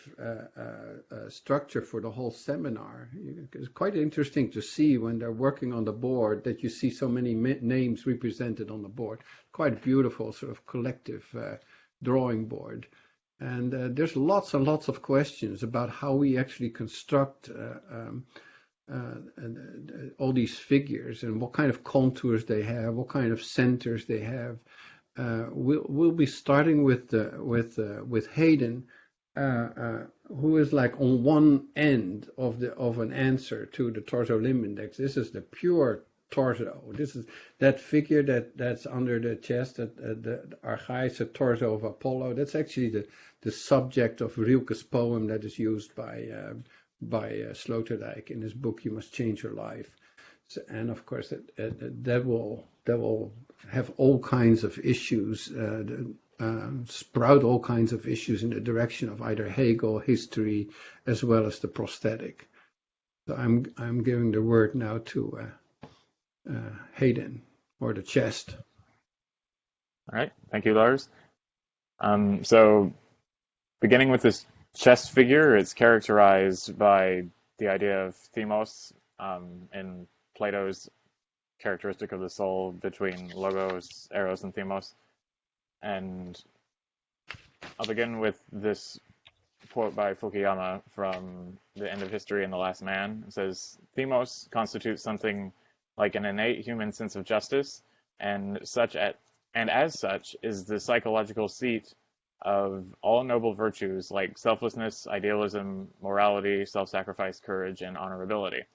structure for the whole seminar. It's quite interesting to see when they're working on the board that you see so many names represented on the board. Quite beautiful sort of collective drawing board. And there's lots and lots of questions about how we actually construct all these figures and what kind of contours they have, what kind of centers they have. We'll be starting with Hayden, who is like on one end of an answer to the torso limb index. This is the pure torso. This is that figure that's under the chest, the archaische torso of Apollo. That's actually the subject of Rilke's poem that is used by Sloterdijk in his book "You Must Change Your Life." So, and of course that will have all kinds of issues, sprout all kinds of issues in the direction of either Hegel, history, as well as the prosthetic. So I'm giving the word now to Hayden, or the chest. All right, thank you, Lars. So beginning with this chest figure, it's characterized by the idea of thymos in Plato's characteristic of the soul between logos, eros, and thymos. And I'll begin with this quote by Fukuyama from The End of History and the Last Man. It says, "Thymos constitutes something like an innate human sense of justice, and as such is the psychological seat of all noble virtues like selflessness, idealism, morality, self-sacrifice, courage, and honorability.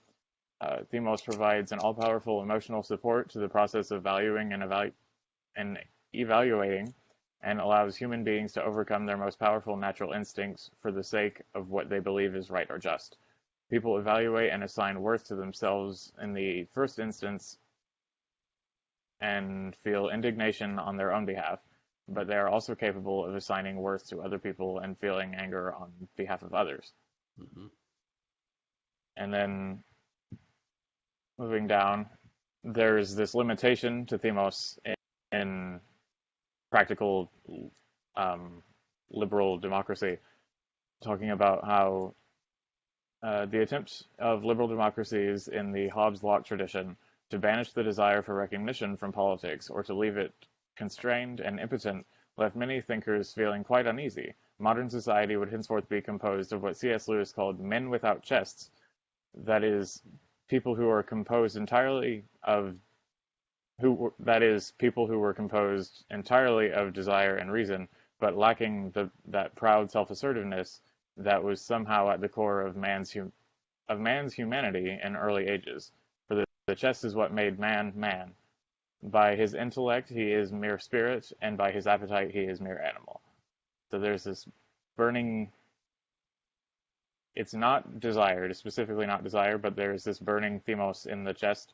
Thymos provides an all-powerful emotional support to the process of valuing and evaluating, and allows human beings to overcome their most powerful natural instincts for the sake of what they believe is right or just. People evaluate and assign worth to themselves in the first instance and feel indignation on their own behalf, but they are also capable of assigning worth to other people and feeling anger on behalf of others." Mm-hmm. And then moving down, there's this limitation to thymos in practical liberal democracy, talking about how the attempt of liberal democracies in the Hobbes-Locke tradition to banish the desire for recognition from politics or to leave it constrained and impotent left many thinkers feeling quite uneasy. Modern society would henceforth be composed of what C.S. Lewis called men without chests, that is, people who are composed entirely of people who were composed entirely of desire and reason, but lacking that proud self-assertiveness that was somehow at the core of man's humanity in early ages. For the chest is what made man man. By his intellect he is mere spirit, and by his appetite he is mere animal. So there's this burning, it's not desire, it is specifically not desire, but there's this burning thymos in the chest.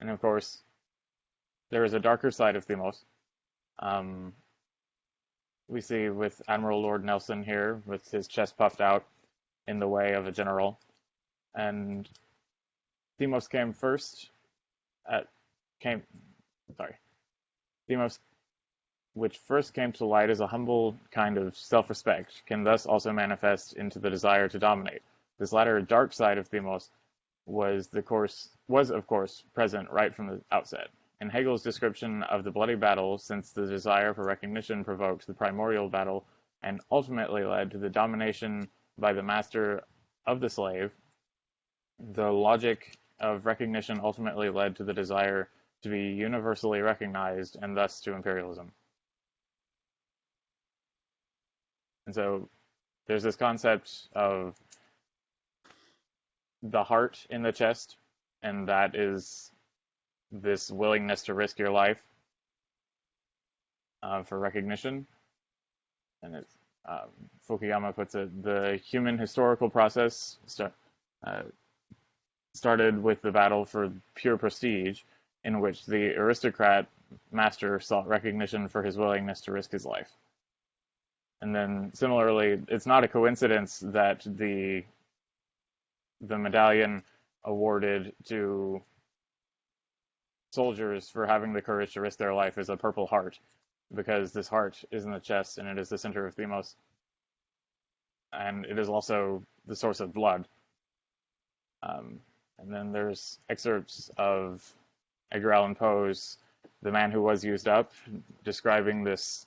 And of course, there is a darker side of thymos. We see with Admiral Lord Nelson here, with his chest puffed out in the way of a general. And thymos came first, thymos, which first came to light as a humble kind of self-respect, can thus also manifest into the desire to dominate. This latter dark side of thymos was of course present right from the outset. In Hegel's description of the bloody battle, since the desire for recognition provoked the primordial battle and ultimately led to the domination by the master of the slave, the logic of recognition ultimately led to the desire to be universally recognized and thus to imperialism. And so there's this concept of the heart in the chest, and that is this willingness to risk your life for recognition. And it's, Fukuyama puts it, the human historical process started with the battle for pure prestige, in which the aristocrat master sought recognition for his willingness to risk his life. And then similarly, it's not a coincidence that the medallion awarded to soldiers for having the courage to risk their life is a purple heart, because this heart is in the chest and it is the center of thymos. And it is also the source of blood. And then there's excerpts of Edgar Allan Poe's The Man Who Was Used Up, describing this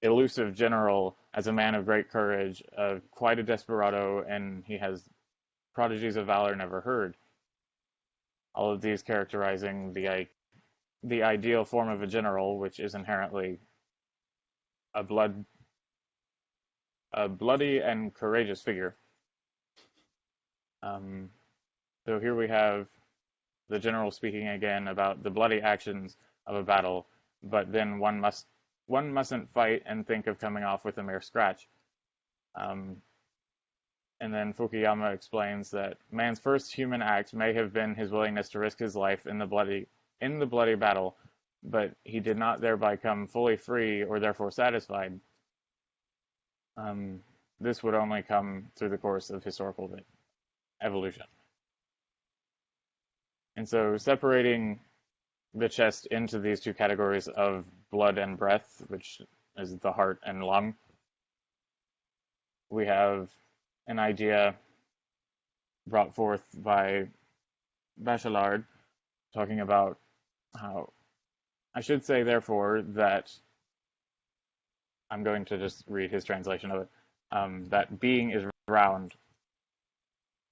elusive general as a man of great courage, quite a desperado, and he has prodigies of valor never heard. All of these characterizing the ideal form of a general, which is inherently a bloody and courageous figure. So here we have the general speaking again about the bloody actions of a battle, but then one mustn't fight and think of coming off with a mere scratch. And then Fukuyama explains that man's first human act may have been his willingness to risk his life in the bloody battle, but he did not thereby come fully free or therefore satisfied. This would only come through the course of historical evolution. And so separating the chest into these two categories of blood and breath, which is the heart and lung, we have an idea brought forth by Bachelard, talking about how, I should say therefore that, I'm going to just read his translation of it, that being is round,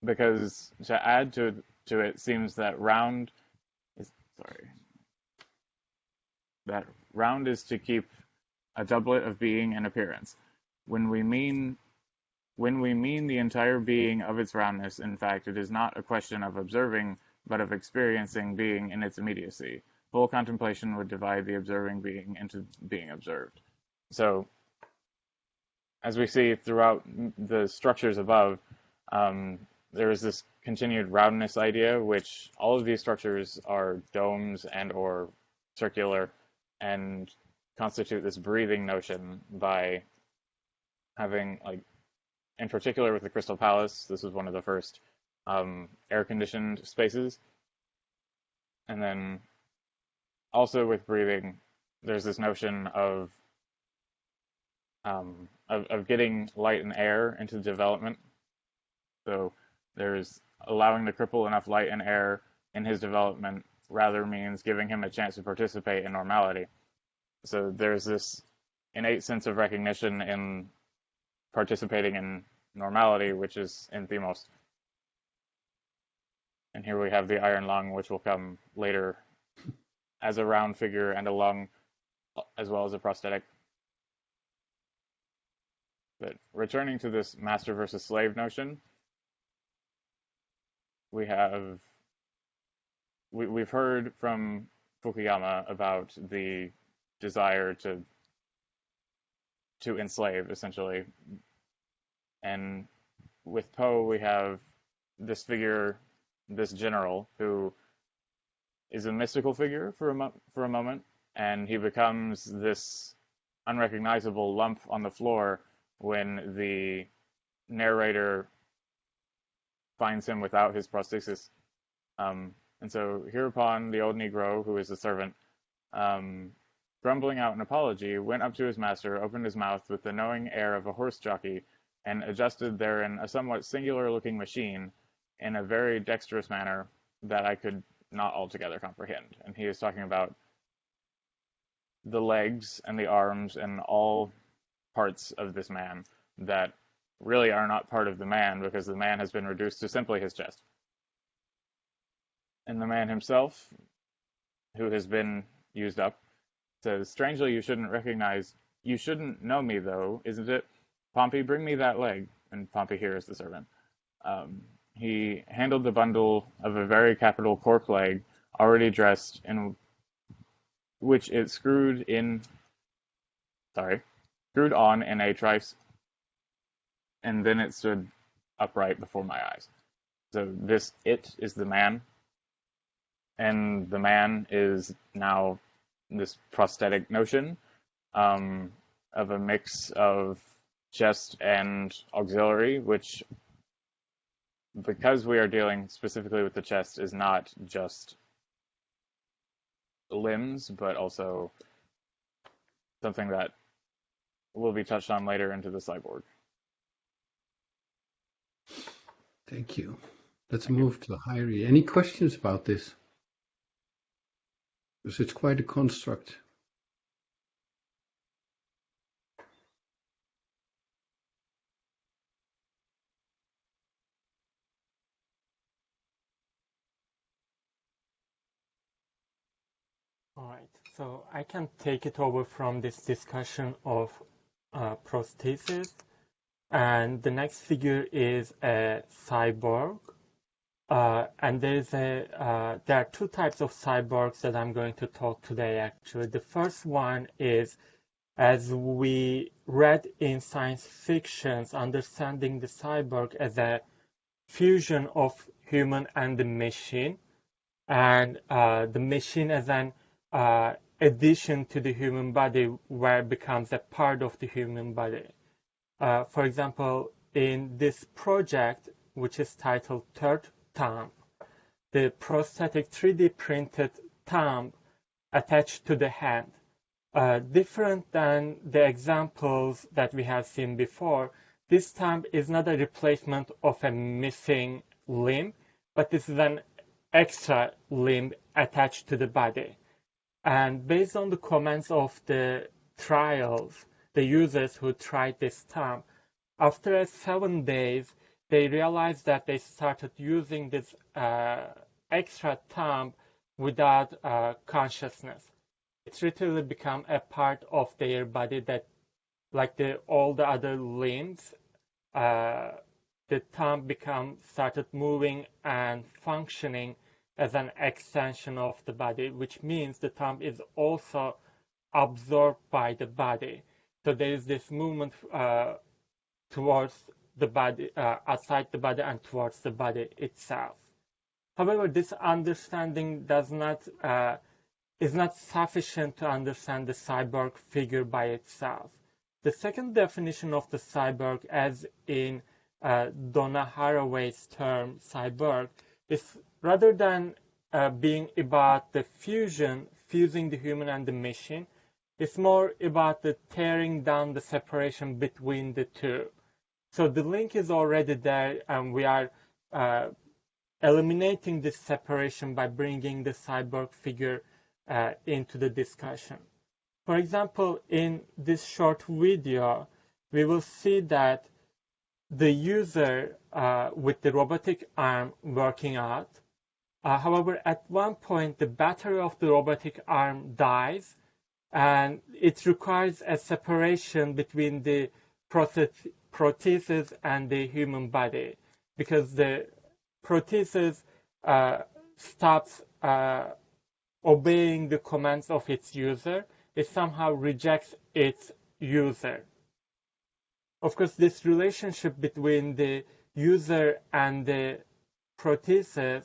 because to add to it seems that round is to keep a doublet of being and appearance. When we mean the entire being of its roundness, in fact, it is not a question of observing, but of experiencing being in its immediacy. Full contemplation would divide the observing being into being observed. So, as we see throughout the structures above, there is this continued roundness idea, which all of these structures are domes and or circular and constitute this breathing notion by having, like, in particular with the Crystal Palace, this was one of the first air-conditioned spaces. And then also with breathing, there's this notion of getting light and air into development. So there's allowing the cripple enough light and air in his development rather means giving him a chance to participate in normality. So there's this innate sense of recognition in participating in normality, which is in thymos. And here we have the iron lung, which will come later as a round figure and a lung, as well as a prosthetic. But returning to this master versus slave notion, we've heard from Fukuyama about the desire to enslave, essentially. And with Poe, we have this figure, this general, who is a mystical figure for a moment, and he becomes this unrecognizable lump on the floor when the narrator finds him without his prosthesis. And so hereupon the old Negro, who is the servant, grumbling out an apology, went up to his master, opened his mouth with the knowing air of a horse jockey, and adjusted therein a somewhat singular-looking machine in a very dexterous manner that I could not altogether comprehend. And he is talking about the legs and the arms and all parts of this man that really are not part of the man, because the man has been reduced to simply his chest. And the man himself, who has been used up, says, "Strangely, you shouldn't know me, though, isn't it? Pompey, bring me that leg." And Pompey here is the servant. He handled the bundle of a very capital cork leg, already dressed, in which it screwed on in a trice, and then it stood upright before my eyes. So this it is the man, and the man is now this prosthetic notion of a mix of chest and auxiliary, which, because we are dealing specifically with the chest, is not just limbs, but also something that will be touched on later into the cyborg. Thank you. Let's move to Hyrie. Any questions about this? Because it's quite a construct. All right, so I can take it over from this discussion of prosthesis. And the next figure is a cyborg. And there are two types of cyborgs that I'm going to talk today, actually. The first one is, as we read in science fictions, understanding the cyborg as a fusion of human and the machine, and the machine as an addition to the human body, where it becomes a part of the human body. For example, in this project, which is titled Third Thumb, the prosthetic 3D printed thumb attached to the hand. Different than the examples that we have seen before, this thumb is not a replacement of a missing limb, but this is an extra limb attached to the body. And based on the comments of the trials, the users who tried this thumb, after 7 days, they realized that they started using this extra thumb without consciousness. It's literally become a part of their body that, like all the other limbs, the thumb started moving and functioning as an extension of the body, which means the thumb is also absorbed by the body. So there is this movement towards the body, outside the body, and towards the body itself. However, this understanding is not sufficient to understand the cyborg figure by itself. The second definition of the cyborg, as in Donna Haraway's term cyborg, is rather than being about the fusing the human and the machine, it's more about the tearing down the separation between the two. So the link is already there, and we are eliminating this separation by bringing the cyborg figure into the discussion. For example, in this short video, we will see that the user with the robotic arm working out. However, at one point, the battery of the robotic arm dies, and it requires a separation between the prosthesis and the human body, because the prosthesis stops obeying the commands of its user. It somehow rejects its user. Of course, this relationship between the user and the prosthesis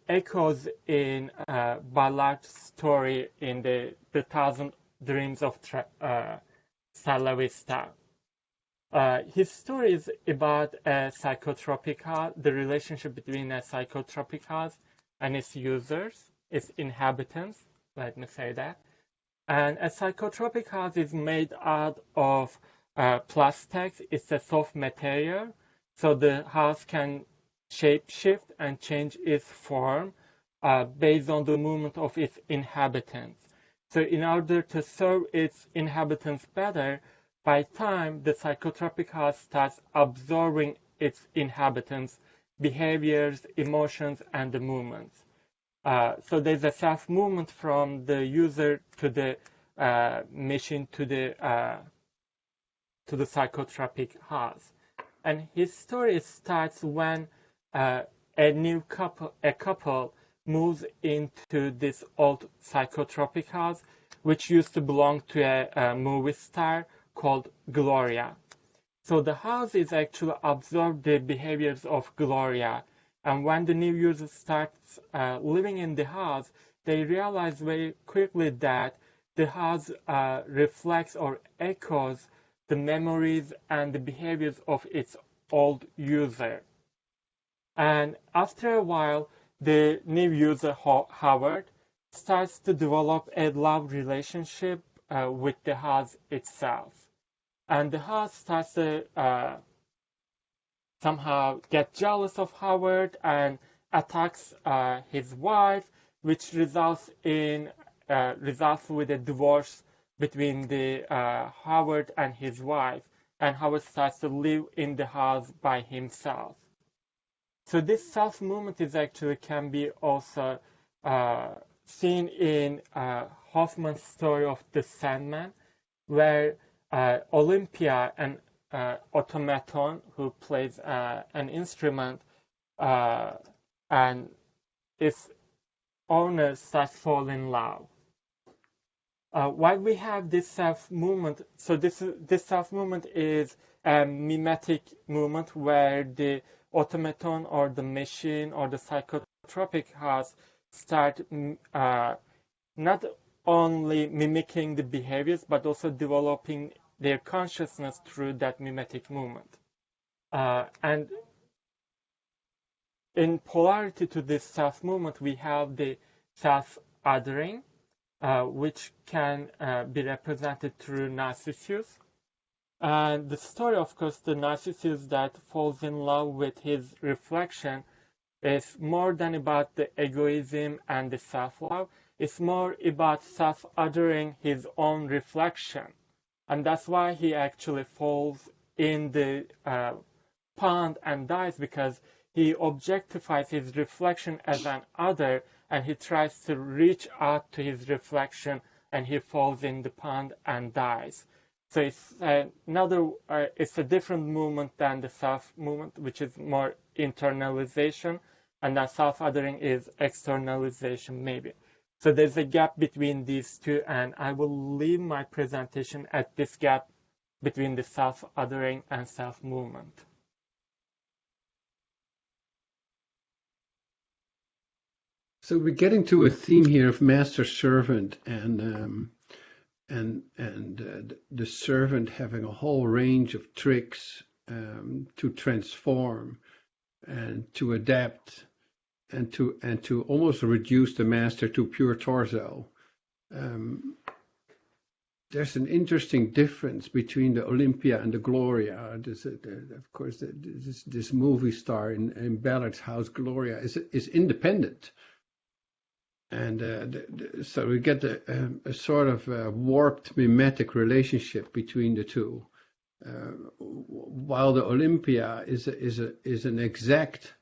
echoes in Ballard's story in the 1,000 Dreams of Stella Vista. His story is about a psychotropic house, the relationship between a psychotropic house and its users, its inhabitants, let me say that. And a psychotropic house is made out of plastex. It's a soft material, so the house can shape-shift and change its form based on the movement of its inhabitants. So in order to serve its inhabitants better, by time the psychotropic house starts absorbing its inhabitants' behaviors, emotions, and the movements. So there's a self-movement from the user to the machine to the psychotropic house. And his story starts when a couple moves into this old psychotropic house, which used to belong to a movie star called Gloria. So the house is actually absorbed the behaviors of Gloria. And when the new user starts living in the house, they realize very quickly that the house reflects or echoes the memories and the behaviors of its old user. And after a while, the new user, Howard, starts to develop a love relationship with the house itself. And the house starts to somehow get jealous of Howard and attacks his wife, which results with a divorce between the Howard and his wife, and Howard starts to live in the house by himself. So this self-movement is actually can be also seen in Hofmann's story of the Sandman, where Olympia, an automaton who plays an instrument, and its owner starts falling in love. While we have this self-movement, so this self-movement is a mimetic movement where the automaton or the machine or the psychotropic house start not only mimicking the behaviors, but also developing their consciousness through that mimetic movement. And in polarity to this self-movement, we have the self-othering, which can be represented through Narcissus. And the story, of course, the Narcissus that falls in love with his reflection is more than about the egoism and the self-love. It's more about self-othering his own reflection. And that's why he actually falls in the pond and dies, because he objectifies his reflection as an other, and he tries to reach out to his reflection, and he falls in the pond and dies. So it's it's a different movement than the self movement, which is more internalization, and that self-othering is externalization, maybe. So there's a gap between these two, and I will leave my presentation at this gap between the self-othering and self-movement. So we're getting to a theme here of master-servant, and the servant having a whole range of tricks to transform and to adapt and to almost reduce the master to pure torso. There's an interesting difference between the Olympia and the Gloria. Of course, this movie star in Ballard's house, Gloria, is independent. And so we get a sort of warped mimetic relationship between the two. While the Olympia is an exact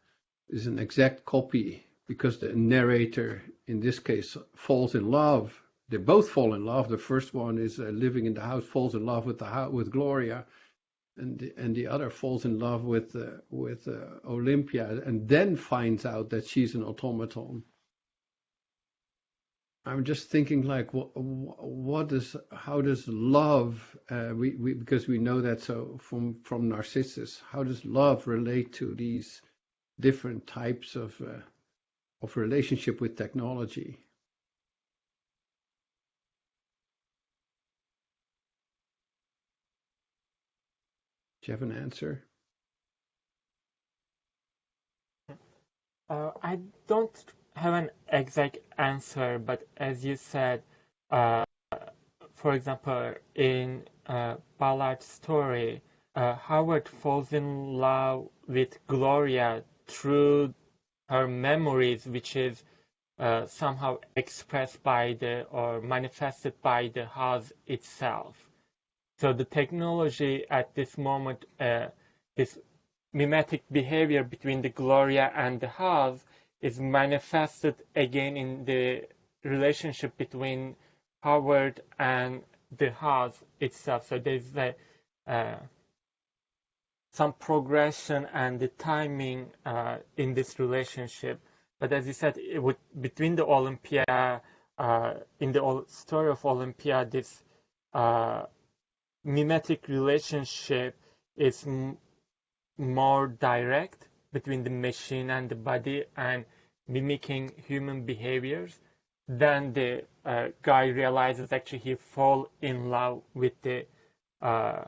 copy, because the narrator in this case falls in love. They both fall in love. The first one is living in the house, falls in love with Gloria, and the other falls in love with Olympia, and then finds out that she's an automaton. I'm just thinking, like, how does love? Because we know that so from Narcissus. How does love relate to these different types of relationship with technology? Do you have an answer? I don't have an exact answer, but as you said, for example, in Ballard's story, Howard falls in love with Gloria through her memories, which is somehow expressed by or manifested by the house itself. So the technology at this moment, this mimetic behavior between the Gloria and the house is manifested again in the relationship between Howard and the house itself. So there's some progression and the timing in this relationship. But as you said, between the Olympia, in the story of Olympia, this mimetic relationship is more direct between the machine and the body and mimicking human behaviors. Then the guy realizes actually he fall in love with an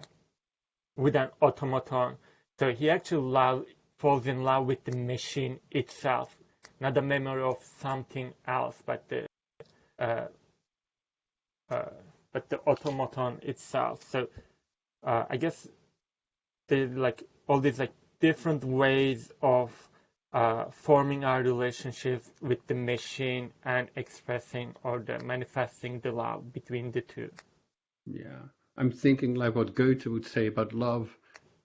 automaton. So he actually falls in love with the machine itself, not the memory of something else, but the automaton itself. So I guess like all these like different ways of forming our relationship with the machine and expressing or manifesting the love between the two. Yeah, I'm thinking like what Goethe would say about love.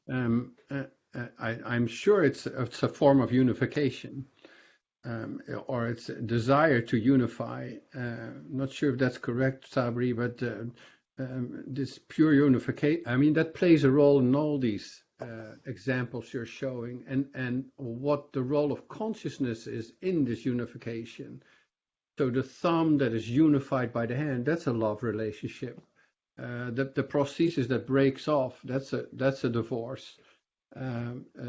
I'm sure it's a form of unification, or it's a desire to unify. Not sure if that's correct, Sabri, but this pure unification, I mean, that plays a role in all these examples you're showing, and what the role of consciousness is in this unification. So the thumb that is unified by the hand, that's a love relationship. The prosthesis that breaks off, that's a divorce.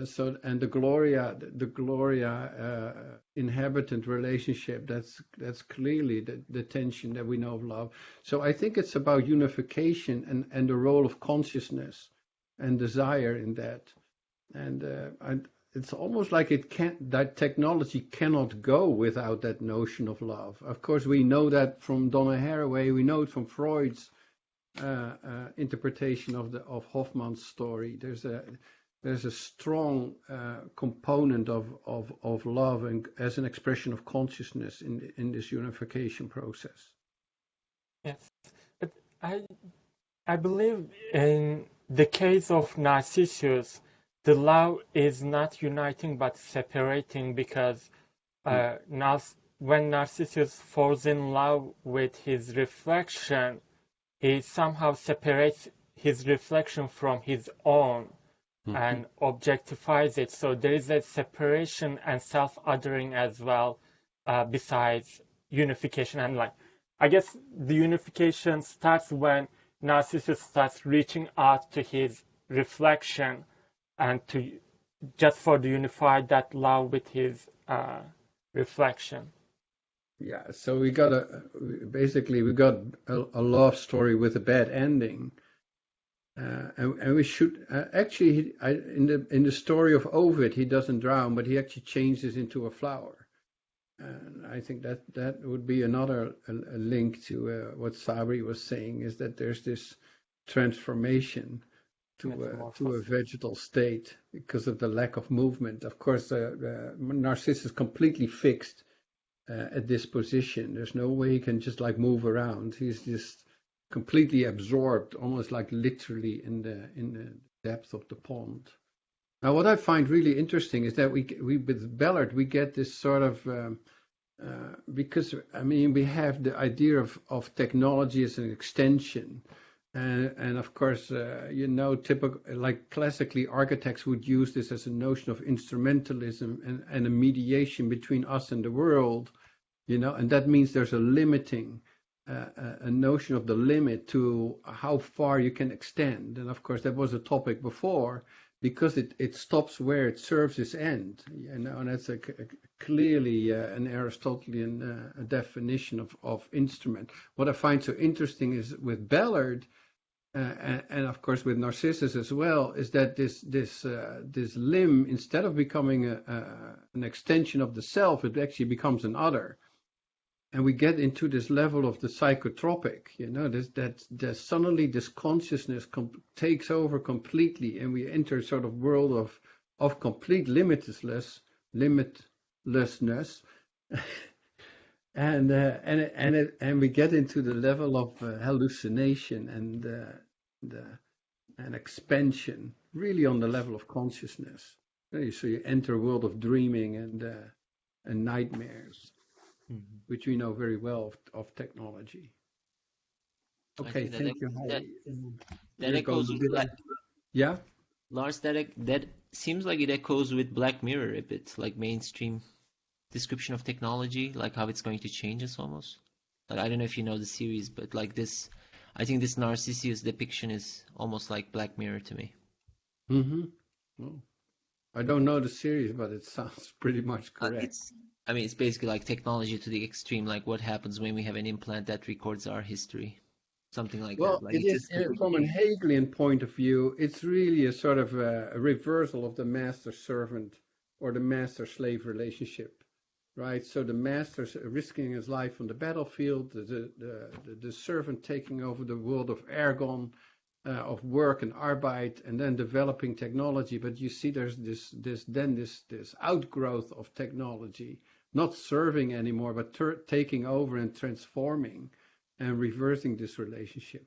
So, and the Gloria inhabitant relationship, that's clearly the tension that we know of love. So I think it's about unification and the role of consciousness and desire in that. And it's almost like that technology cannot go without that notion of love. Of course, we know that from Donna Haraway, we know it from Freud's interpretation of Hofmann's story. There's a strong component of love and as an expression of consciousness in this unification process. Yes, but I believe in the case of Narcissus, the love is not uniting but separating, because when Narcissus falls in love with his reflection, he somehow separates his reflection from his own and objectifies it. So there is a separation and self-othering as well, besides unification. And like, I guess the unification starts when Narcissus starts reaching out to his reflection and just for the unified that love with his reflection. Yeah, so we got a love story with a bad ending. And we should actually in the story of Ovid, he doesn't drown, but he actually changes into a flower. And I think that would be another a link to what Sabri was saying, is that there's this transformation to a vegetal state because of the lack of movement. Of course, Narcissus is completely fixed at this position. There's no way he can just like move around. He's just completely absorbed, almost like literally in the depth of the pond. Now, what I find really interesting is that we with Ballard we get this sort of because I mean we have the idea of technology as an extension, and of course typical like classically architects would use this as a notion of instrumentalism and a mediation between us and the world, and that means there's a limiting. A notion of the limit to how far you can extend. And of course, that was a topic before, because it stops where it serves its end. And that's clearly an Aristotelian definition of instrument. What I find so interesting is with Ballard, and of course with Narcissus as well, is that this limb, instead of becoming an extension of the self, it actually becomes an other. And we get into this level of the psychotropic, that suddenly this consciousness takes over completely, and we enter sort of world of complete limitlessness, and we get into the level of hallucination and expansion, really on the level of consciousness. So you enter a world of dreaming and nightmares. Mm-hmm. Which we know very well of technology. Okay, thank you. That echoes with yeah? Lars, that seems like it echoes with Black Mirror a bit, like mainstream description of technology, like how it's going to change us almost. Like, I don't know if you know the series, but like this, I think this Narcissus depiction is almost like Black Mirror to me. Mm-hmm. Well, I don't know the series, but it sounds pretty much correct. It's basically like technology to the extreme, like what happens when we have an implant that records our history, something like that. Well, Like it is from a Hegelian point of view, it's really a sort of a reversal of the master-servant or the master-slave relationship, right? So the master's risking his life on the battlefield, the servant taking over the world of ergon, of work and arbeit, and then developing technology. But you see, there's this outgrowth of technology, not serving anymore, but taking over and transforming and reversing this relationship.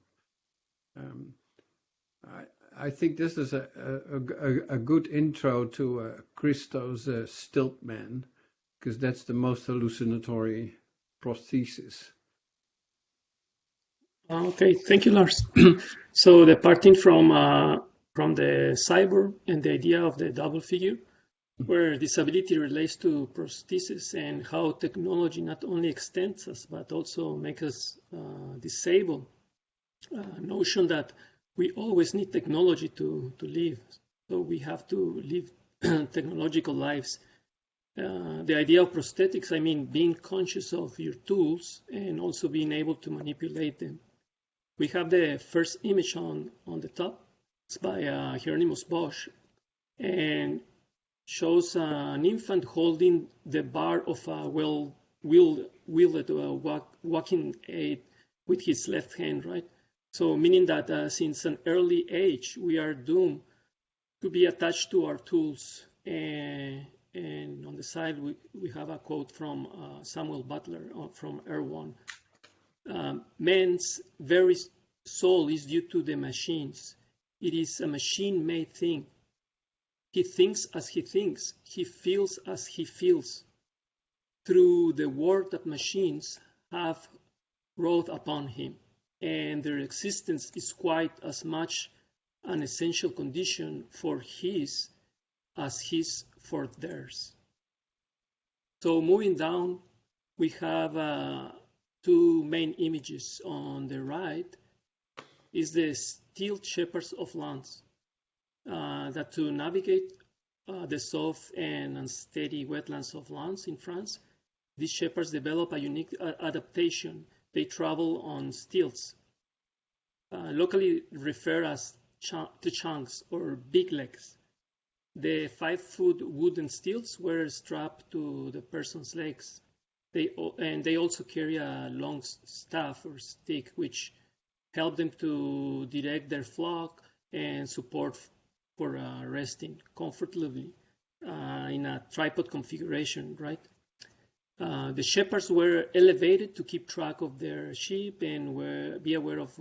I think this is a good intro to Christo's StiltMen, because that's the most hallucinatory prosthesis. Okay, thank you, Lars. So departing from the cyborg and the idea of the double figure, where disability relates to prosthesis and how technology not only extends us, but also makes us disabled. Notion that we always need technology to live. So we have to live technological lives. The idea of prosthetics, being conscious of your tools and also being able to manipulate them. We have the first image on the top. It's by Hieronymus Bosch, and shows an infant holding the bar of a wheeled walking aid with his left hand, right? So meaning that since an early age, we are doomed to be attached to our tools. And on the side, we have a quote from Samuel Butler from Erewhon. Man's very soul is due to the machines. It is a machine-made thing. He thinks as he thinks. He feels as he feels. Through the work that machines have wrought upon him, and their existence is quite as much an essential condition for his as his for theirs. So moving down, we have two main images. On the right is the steel shepherds of lands, that to navigate the soft and unsteady wetlands of lands in France, these shepherds develop a unique adaptation. They travel on stilts, locally referred as chunks or big legs. The 5-foot wooden stilts were strapped to the person's legs. They also carry a long staff or stick, which helped them to direct their flock and support for resting comfortably in a tripod configuration, right? The shepherds were elevated to keep track of their sheep and be aware of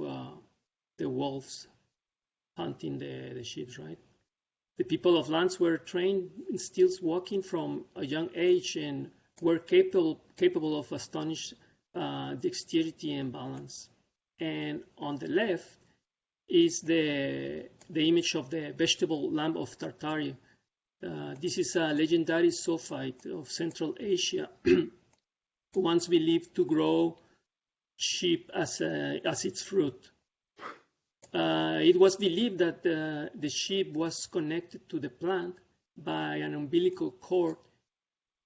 the wolves hunting the sheep, right? The people of lands were trained in stilts walking from a young age and were capable of astonishing dexterity and balance. And on the left is the image of the vegetable lamb of Tartary. This is a legendary zoophyte of Central Asia, once believed to grow sheep as its fruit. It was believed that the sheep was connected to the plant by an umbilical cord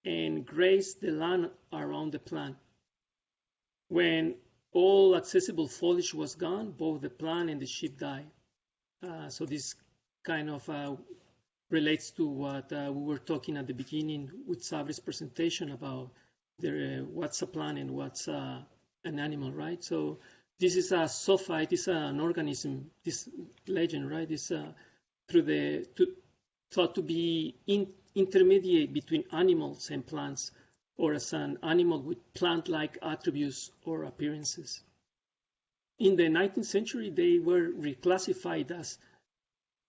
and grazed the land around the plant. When all accessible foliage was gone, both the plant and the sheep died. So this kind of relates to what we were talking at the beginning with Sabri's presentation about what's a plant and what's an animal, right? So this is a zoophyte, it's an organism, this legend, right? Is thought to be intermediate between animals and plants, or as an animal with plant-like attributes or appearances. In the 19th century, they were reclassified as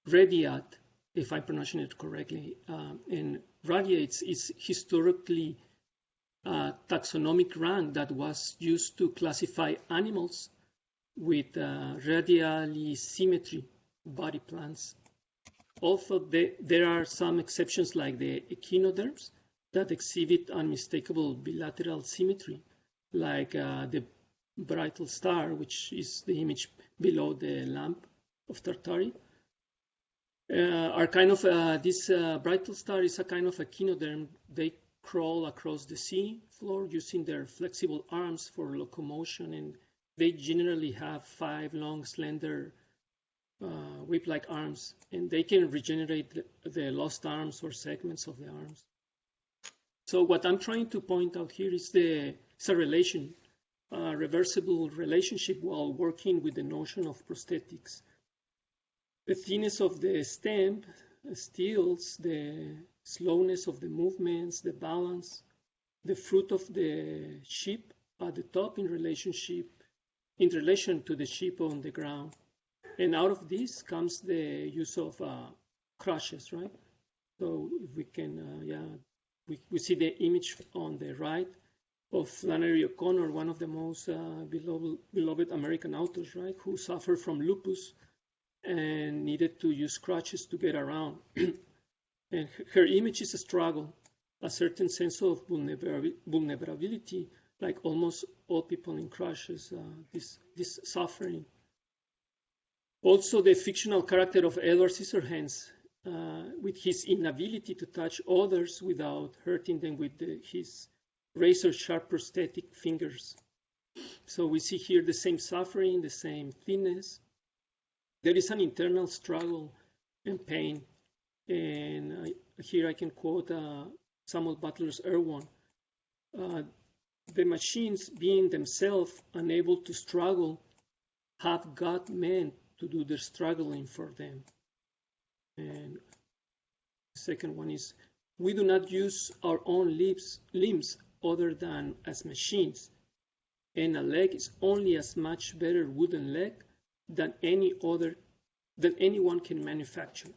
radiate, if I'm pronouncing it correctly, and radiates is historically a taxonomic rank that was used to classify animals with radially symmetry, body plans. Also, there are some exceptions like the echinoderms that exhibit unmistakable bilateral symmetry, like the brittle star, which is the image below the lamp of Tartary. This brittle star is a kind of echinoderm. They crawl across the sea floor using their flexible arms for locomotion, and they generally have 5 long, slender, whip-like arms, and they can regenerate the lost arms or segments of the arms. So what I'm trying to point out here is it's a relation, a reversible relationship while working with the notion of prosthetics. The thinness of the stem stills, the slowness of the movements, the balance, the fruit of the sheep at the top in relation to the sheep on the ground. And out of this comes the use of crutches, right? So if we can, we see the image on the right of Flannery O'Connor, one of the most beloved American authors, right? Who suffered from lupus and needed to use crutches to get around. And her image is a struggle, a certain sense of vulnerability, like almost all people in crushes, this suffering. Also, the fictional character of Edward Scissorhands, with his inability to touch others without hurting them with his razor-sharp prosthetic fingers. So we see here the same suffering, the same thinness. There is an internal struggle and pain. And here I can quote Samuel Butler's Erewhon. The machines, being themselves unable to struggle, have got men to do their struggling for them. And the second one is, we do not use our own limbs other than as machines, and a leg is only as much better wooden leg than anyone can manufacture.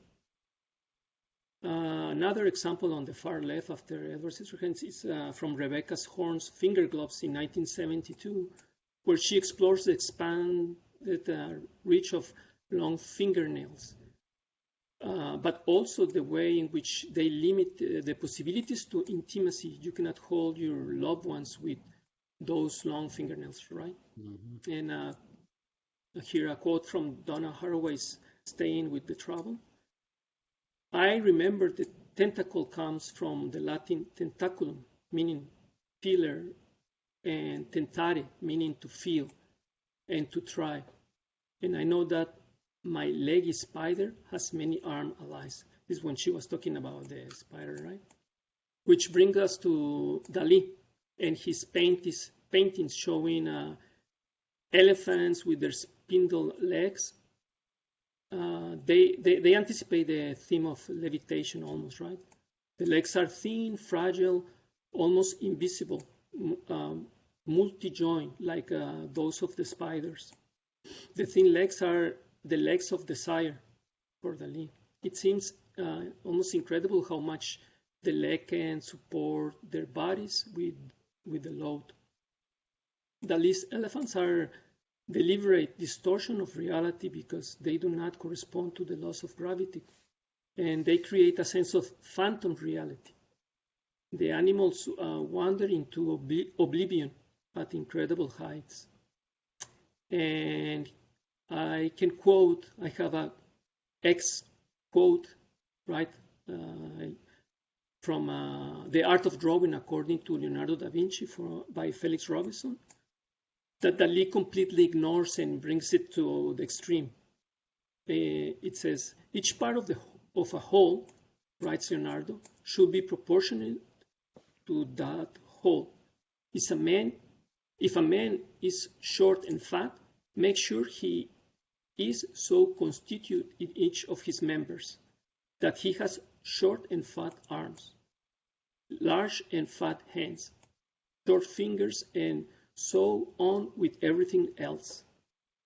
Another example on the far left after Edward Scissorhands is from Rebecca Horn's Finger Gloves in 1972, where she explores the expanded reach of long fingernails, but also the way in which they limit the possibilities to intimacy. You cannot hold your loved ones with those long fingernails, right? Mm-hmm. And here a quote from Donna Haraway's Staying with the Trouble. I remember that tentacle comes from the Latin tentaculum, meaning feeler, and tentare, meaning to feel and to try. And I know that my leggy spider has many arm allies. This is when she was talking about the spider, right? Which brings us to Dali and his paintings showing elephants with their spindle legs. They anticipate the theme of levitation almost, right? The legs are thin, fragile, almost invisible, multi-joint, like those of the spiders. The thin legs are the legs of desire for Dali. It seems almost incredible how much the leg can support their bodies with the load. Dali's elephants are deliberate distortion of reality because they do not correspond to the laws of gravity, and they create a sense of phantom reality. The animals wander into oblivion at incredible heights. And I can quote, I have a X quote, right, from The Art of Drawing according to Leonardo da Vinci by Felix Robinson, that Dali completely ignores and brings it to the extreme. It says, each part of a whole, writes Leonardo, should be proportionate to that whole. If a man is short and fat, make sure he is so constituted in each of his members that he has short and fat arms, large and fat hands, short fingers, and so on with everything else.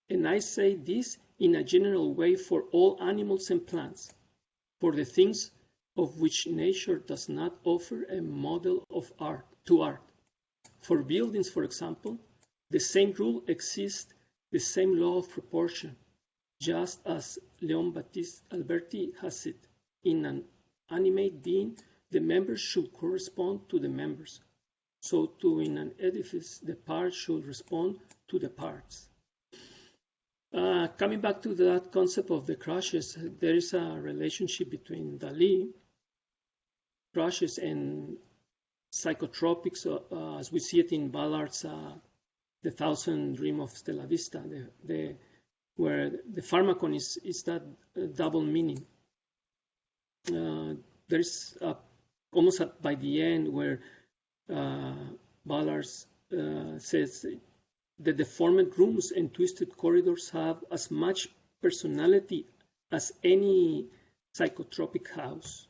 And I say this in a general way for all animals and plants, for the things of which nature does not offer a model of art. For buildings, for example, the same rule exists, the same law of proportion, just as Leon Battiste Alberti has it. In an animate being, the members should correspond to the members. So too in an edifice, the parts should respond to the parts. Coming back to that concept of the crushes, there is a relationship between Dali, crushes, and psychotropics, as we see it in Ballard's The Thousand Dream of Stella Vista, where the pharmacon is that double meaning. There's almost by the end where Ballard says the deformed rooms and twisted corridors have as much personality as any psychotropic house.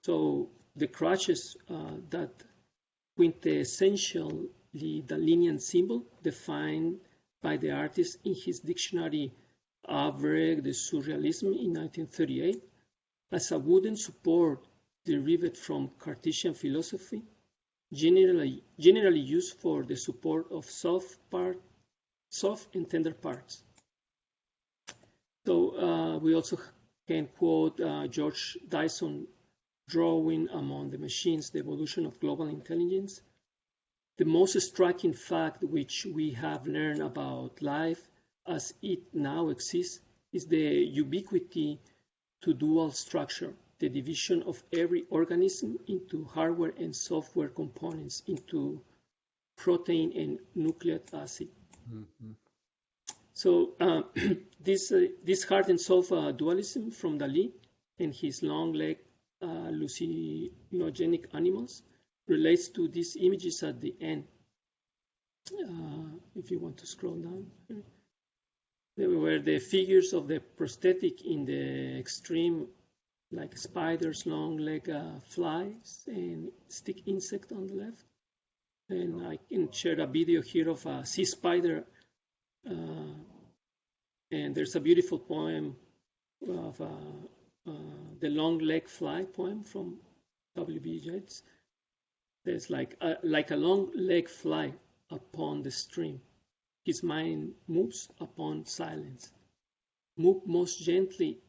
So the crutches, that quintessentially Dalinian symbol defined by the artist in his dictionary Abrègue de Surrealisme in 1938 as a wooden support derived from Cartesian philosophy, generally used for the support of soft and tender parts. So we also can quote George Dyson drawing among the machines, the evolution of global intelligence. The most striking fact which we have learned about life as it now exists is the ubiquity to dual structure, the division of every organism into hardware and software components, into protein and nucleic acid. Mm-hmm. So this hard and soft dualism from Dali and his long-legged hallucinogenic animals relates to these images at the end. If you want to scroll down, there were the figures of the prosthetic in the extreme, like spiders, long-legged flies, and stick insect on the left. And I can share a video here of a sea spider. And there's a beautiful poem of the long-legged fly poem from W.B. Yeats. There's like a long-legged fly upon the stream. His mind moves upon silence. Move most gently,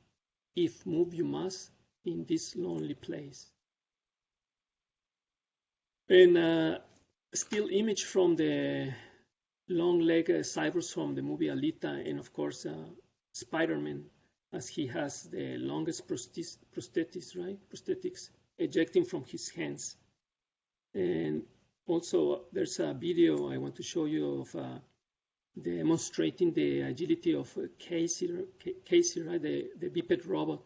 if move you must, in this lonely place. And still image from the long-legged cyborgs from the movie Alita, and of course Spider-Man, as he has the longest prosthetics, right? Prosthetics ejecting from his hands. And also there's a video I want to show you of demonstrating the agility of Casey, right, the biped robot.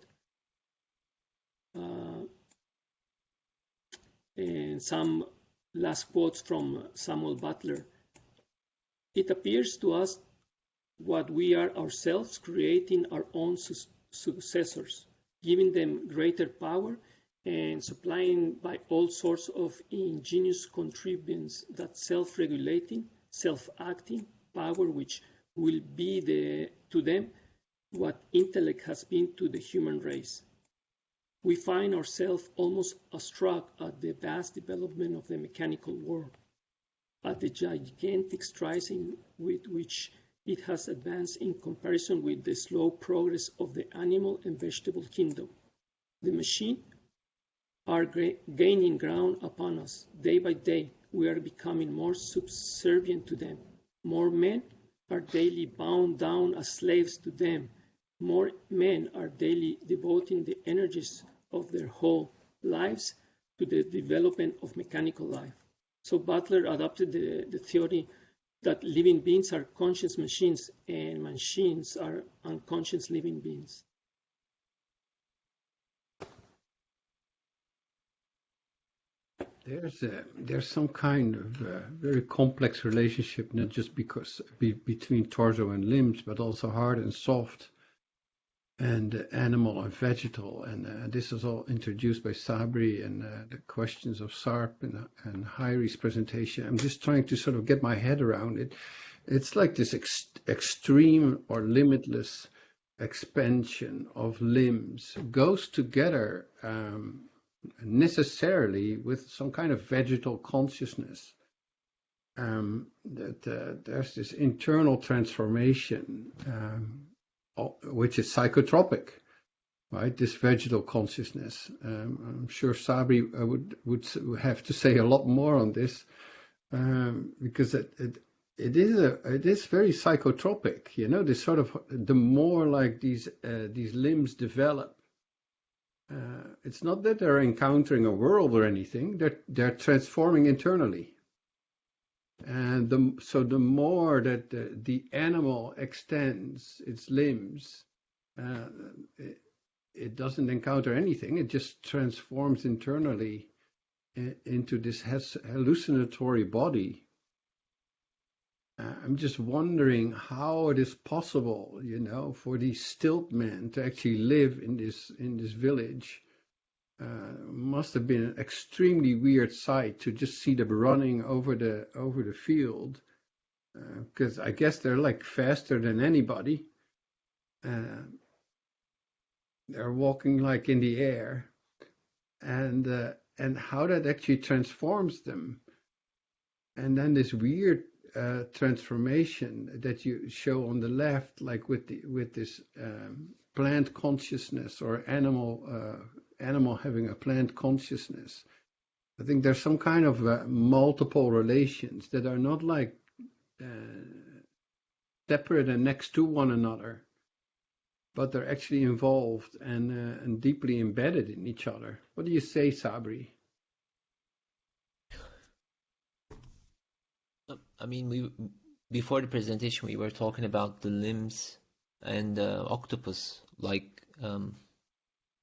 And some last quotes from Samuel Butler. It appears to us what we are ourselves, creating our own successors, giving them greater power and supplying by all sorts of ingenious contrivance that self-regulating, self-acting power which will be to them what intellect has been to the human race. We find ourselves almost awestruck at the vast development of the mechanical world, at the gigantic strides with which it has advanced in comparison with the slow progress of the animal and vegetable kingdom. The machines are gaining ground upon us. Day by day, we are becoming more subservient to them. More men are daily bound down as slaves to them. More men are daily devoting the energies of their whole lives to the development of mechanical life. So Butler adopted the theory that living beings are conscious machines and machines are unconscious living beings. There's some kind of very complex relationship, not just between torso and limbs, but also hard and soft, and animal and vegetal. And this is all introduced by Sabri and the questions of Sarp and Hairi's presentation. I'm just trying to sort of get my head around it. It's like this extreme or limitless expansion of limbs goes together necessarily with some kind of vegetal consciousness. There's this internal transformation which is psychotropic, right? This vegetal consciousness. I'm sure Sabri would have to say a lot more on this, because it is very psychotropic. You know, this sort of, the more like these limbs develop, it's not that they're encountering a world or anything. They're transforming internally. And so the more that the animal extends its limbs, it doesn't encounter anything. It just transforms internally into this hallucinatory body. I'm just wondering how it is possible, you know, for these StiltMen to actually live in this village. Must have been an extremely weird sight to just see them running over the field, because I guess they're like faster than anybody. They're walking like in the air, and how that actually transforms them, and then this weird transformation that you show on the left, like with this plant consciousness or animal having a plant consciousness. I think there's some kind of multiple relations that are not like separate and next to one another, but they're actually involved and deeply embedded in each other. What do you say, Sabri? I mean, before the presentation, we were talking about the limbs and octopus, like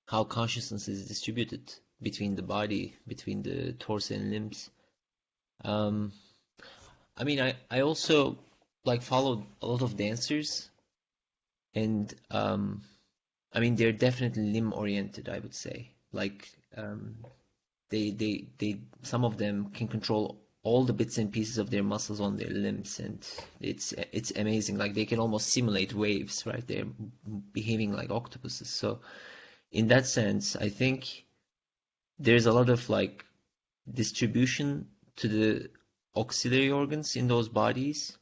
how consciousness is distributed between the body, between the torso and limbs. I mean, I also like followed a lot of dancers, and I mean, they're definitely limb oriented, I would say. Like they some of them can control all the bits and pieces of their muscles on their limbs, and it's amazing. Like they can almost simulate waves, right? They're behaving like octopuses. So in that sense, I think there's a lot of like distribution to the auxiliary organs in those bodies.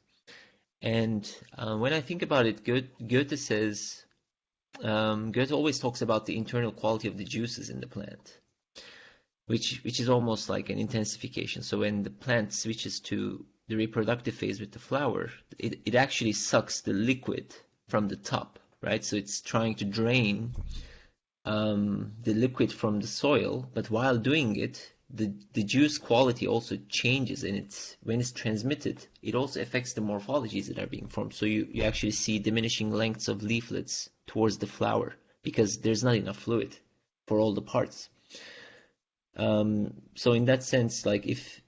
And when I think about it, Goethe says, Goethe always talks about the internal quality of the juices in the plant, which is almost like an intensification. So when the plant switches to the reproductive phase with the flower, it actually sucks the liquid from the top, right? So it's trying to drain the liquid from the soil, but while doing it, the juice quality also changes, and when it's transmitted, it also affects the morphologies that are being formed. So you actually see diminishing lengths of leaflets towards the flower because there's not enough fluid for all the parts. So in that sense, like if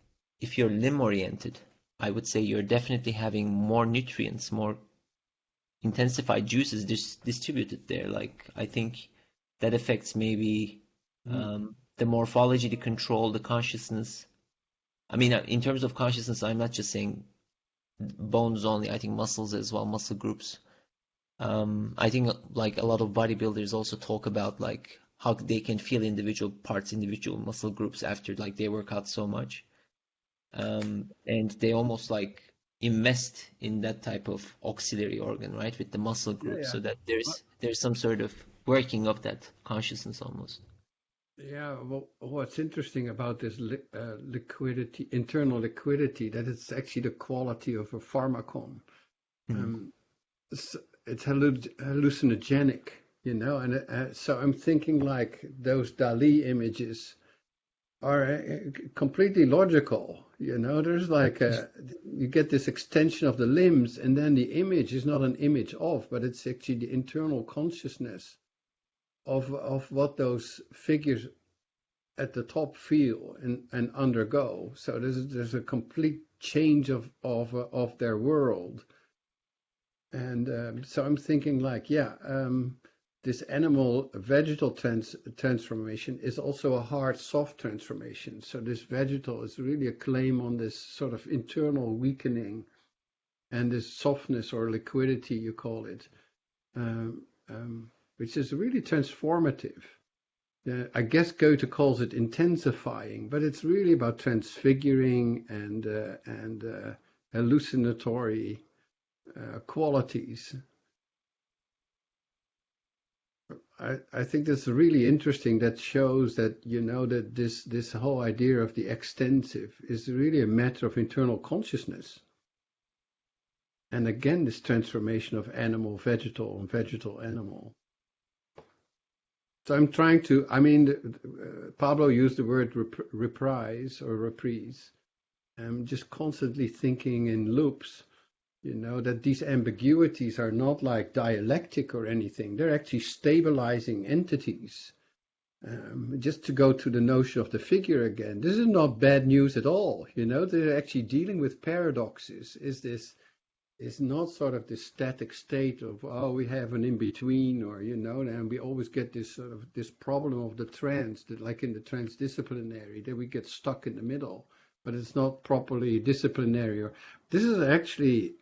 you're limb oriented, I would say you're definitely having more nutrients, more intensified juices distributed there. Like I think that affects maybe the morphology, the control, the consciousness. I mean, in terms of consciousness, I'm not just saying bones only. I think muscles as well, muscle groups. I think like a lot of bodybuilders also talk about like how they can feel individual parts, individual muscle groups after like they work out so much. And they almost like invest in that type of auxiliary organ, right, with the muscle group, so that there's some sort of working of that consciousness almost. Yeah, well, what's interesting about this liquidity, internal liquidity, that it's actually the quality of a pharmacon. It's hallucinogenic, and so I'm thinking like those Dali images are completely logical. There's like you get this extension of the limbs, and then the image is not an image of, but it's actually the internal consciousness of what those figures at the top feel and undergo. So there's a complete change of their world. And so I'm thinking like, this animal vegetal transformation is also a hard soft transformation. So this vegetal is really a claim on this sort of internal weakening and this softness or liquidity, you call it, which is really transformative. I guess Goethe calls it intensifying, but it's really about transfiguring and hallucinatory qualities. I think that's really interesting. That shows that that this whole idea of the extensive is really a matter of internal consciousness. And again, this transformation of animal vegetal and vegetal animal. So I'm trying to, Pablo used the word reprise or reprise. I'm just constantly thinking in loops, that these ambiguities are not like dialectic or anything. They're actually stabilizing entities. Just to go to the notion of the figure again, this is not bad news at all. They're actually dealing with paradoxes. It's not sort of this static state of, we have an in-between, or, and we always get this sort of this problem of the trans, that like in the transdisciplinary, that we get stuck in the middle, but it's not properly disciplinary. This is actually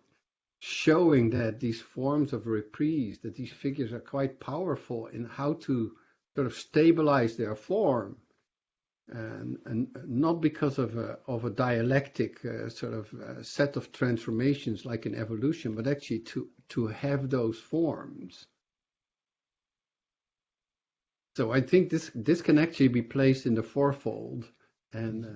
showing that these forms of reprise, that these figures are quite powerful in how to sort of stabilize their form. And not because of a dialectic sort of set of transformations like in evolution, but actually to have those forms. So I think this can actually be placed in the fourfold, and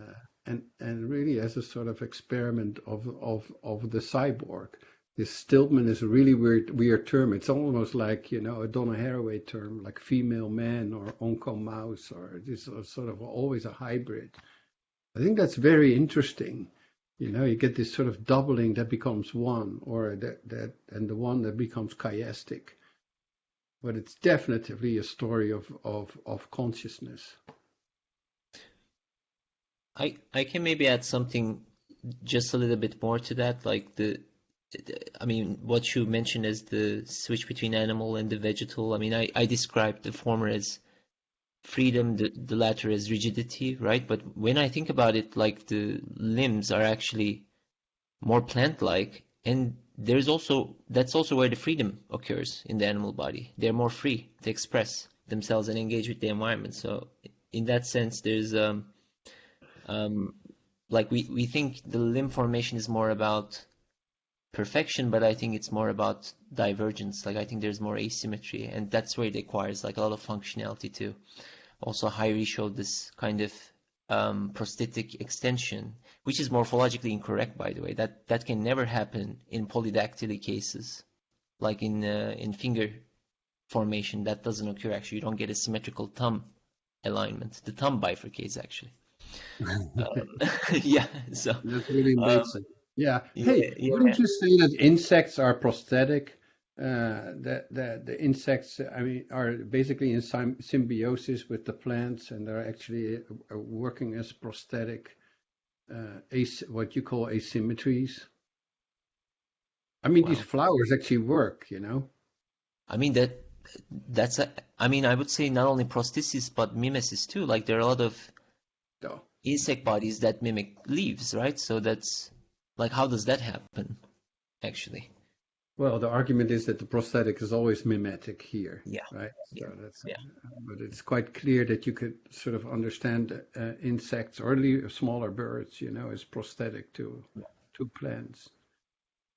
really as a sort of experiment of the cyborg. This StiltMen is a really weird term. It's almost like, a Donna Haraway term, like female man or Onko mouse, or this sort of always a hybrid. I think that's very interesting. You get this sort of doubling that becomes one, or that and the one that becomes chiastic. But it's definitely a story of consciousness. I can maybe add something just a little bit more to that, like what you mentioned as the switch between animal and the vegetal. I described the former as freedom, the latter as rigidity, right? But when I think about it, like the limbs are actually more plant-like, and that's also where the freedom occurs in the animal body. They're more free to express themselves and engage with the environment. So in that sense, there's like we think the limb formation is more about perfection, but I think it's more about divergence. Like I think there's more asymmetry, and that's where it requires like a lot of functionality too. Also, Hyrie showed this kind of prosthetic extension, which is morphologically incorrect, by the way. That can never happen in polydactyly cases, like in finger formation. That doesn't occur actually. You don't get a symmetrical thumb alignment. The thumb bifurcates actually. Yeah, so That really makes it. Yeah. Hey, yeah, wouldn't you say that insects are prosthetic? That the insects, I mean, are basically in symbiosis with the plants, and they're actually working as prosthetic, what you call asymmetries. I mean, these wow. flowers actually work, you know. I mean that's a, I mean I would say not only prosthesis but mimesis too. Like there are a lot of So, insect bodies that mimic leaves, right? So that's like how does that happen actually? well, the argument is that the prosthetic is always mimetic here, Yeah, right? yeah, So that's, yeah. but it's quite clear that you could sort of understand insects or smaller birds, you know, as prosthetic to plants.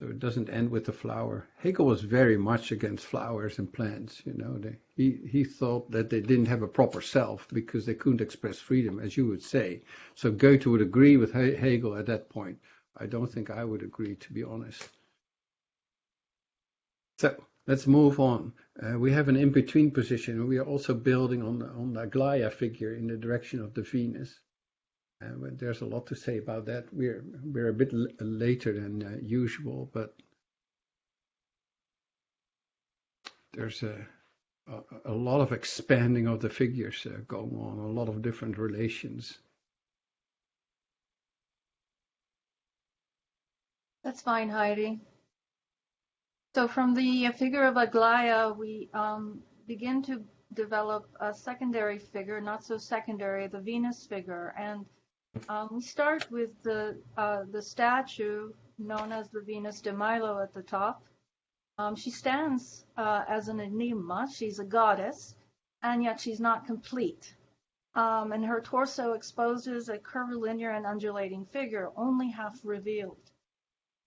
So it doesn't end with the flower. Hegel was very much against flowers and plants, you know. He thought that they didn't have a proper self because they couldn't express freedom, as you would say. So Goethe would agree with Hegel at that point. I don't think I would agree, to be honest. So let's move on. We have an in-between position. We are also building on the Gloria figure in the direction of the Venus. There's a lot to say about that. We're a bit later than usual, but there's a lot of expanding of the figures going on, a lot of different relations. That's fine, Heidi. So from the figure of Aglaia, we begin to develop a secondary figure, not so secondary, the Venus figure. And we start with the statue known as the Venus de Milo at the top. She stands as an enigma. She's a goddess, and yet she's not complete. And her torso exposes a curvilinear and undulating figure, only half revealed.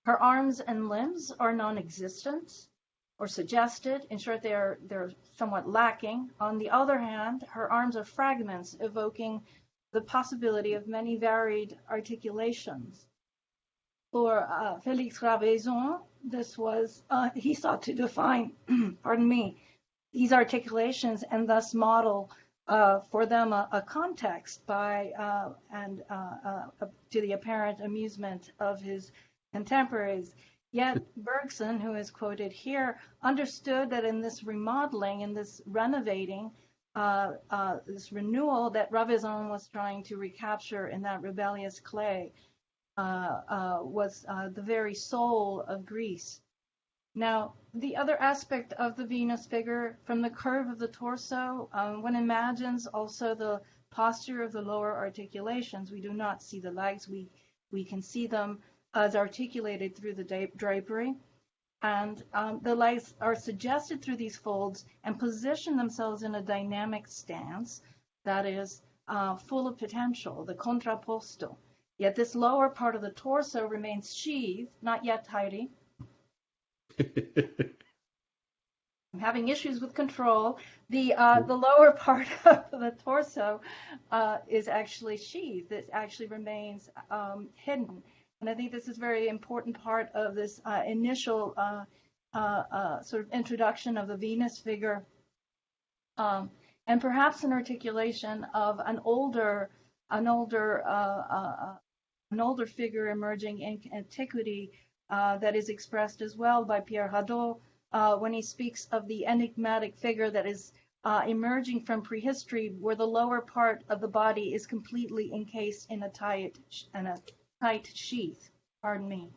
Her arms and limbs are non-existent or suggested. In short, they're somewhat lacking. On the other hand, her arms are fragments evoking the possibility of many varied articulations. For Félix Rabezon, this was, he sought to define, pardon me, these articulations and thus model for them a context by to the apparent amusement of his contemporaries. Yet Bergson, who is quoted here, understood that in this remodeling, in this renovating, this renewal that Rabezon was trying to recapture in that rebellious clay was the very soul of Greece. Now, the other aspect of the Venus figure, from the curve of the torso, one imagines also the posture of the lower articulations. We do not see the legs. We can see them as articulated through the drapery. And the legs are suggested through these folds and position themselves in a dynamic stance that is full of potential, the contrapposto. Yet this lower part of the torso remains sheathed, not yet tidy. I'm having issues with control. The lower part of the torso is actually sheathed. It actually remains hidden. And I think this is a very important part of this initial sort of introduction of the Venus figure, and perhaps an articulation of an older figure emerging in antiquity that is expressed as well by Pierre Hadot when he speaks of the enigmatic figure that is emerging from prehistory, where the lower part of the body is completely encased in a tight sheath. Pardon me.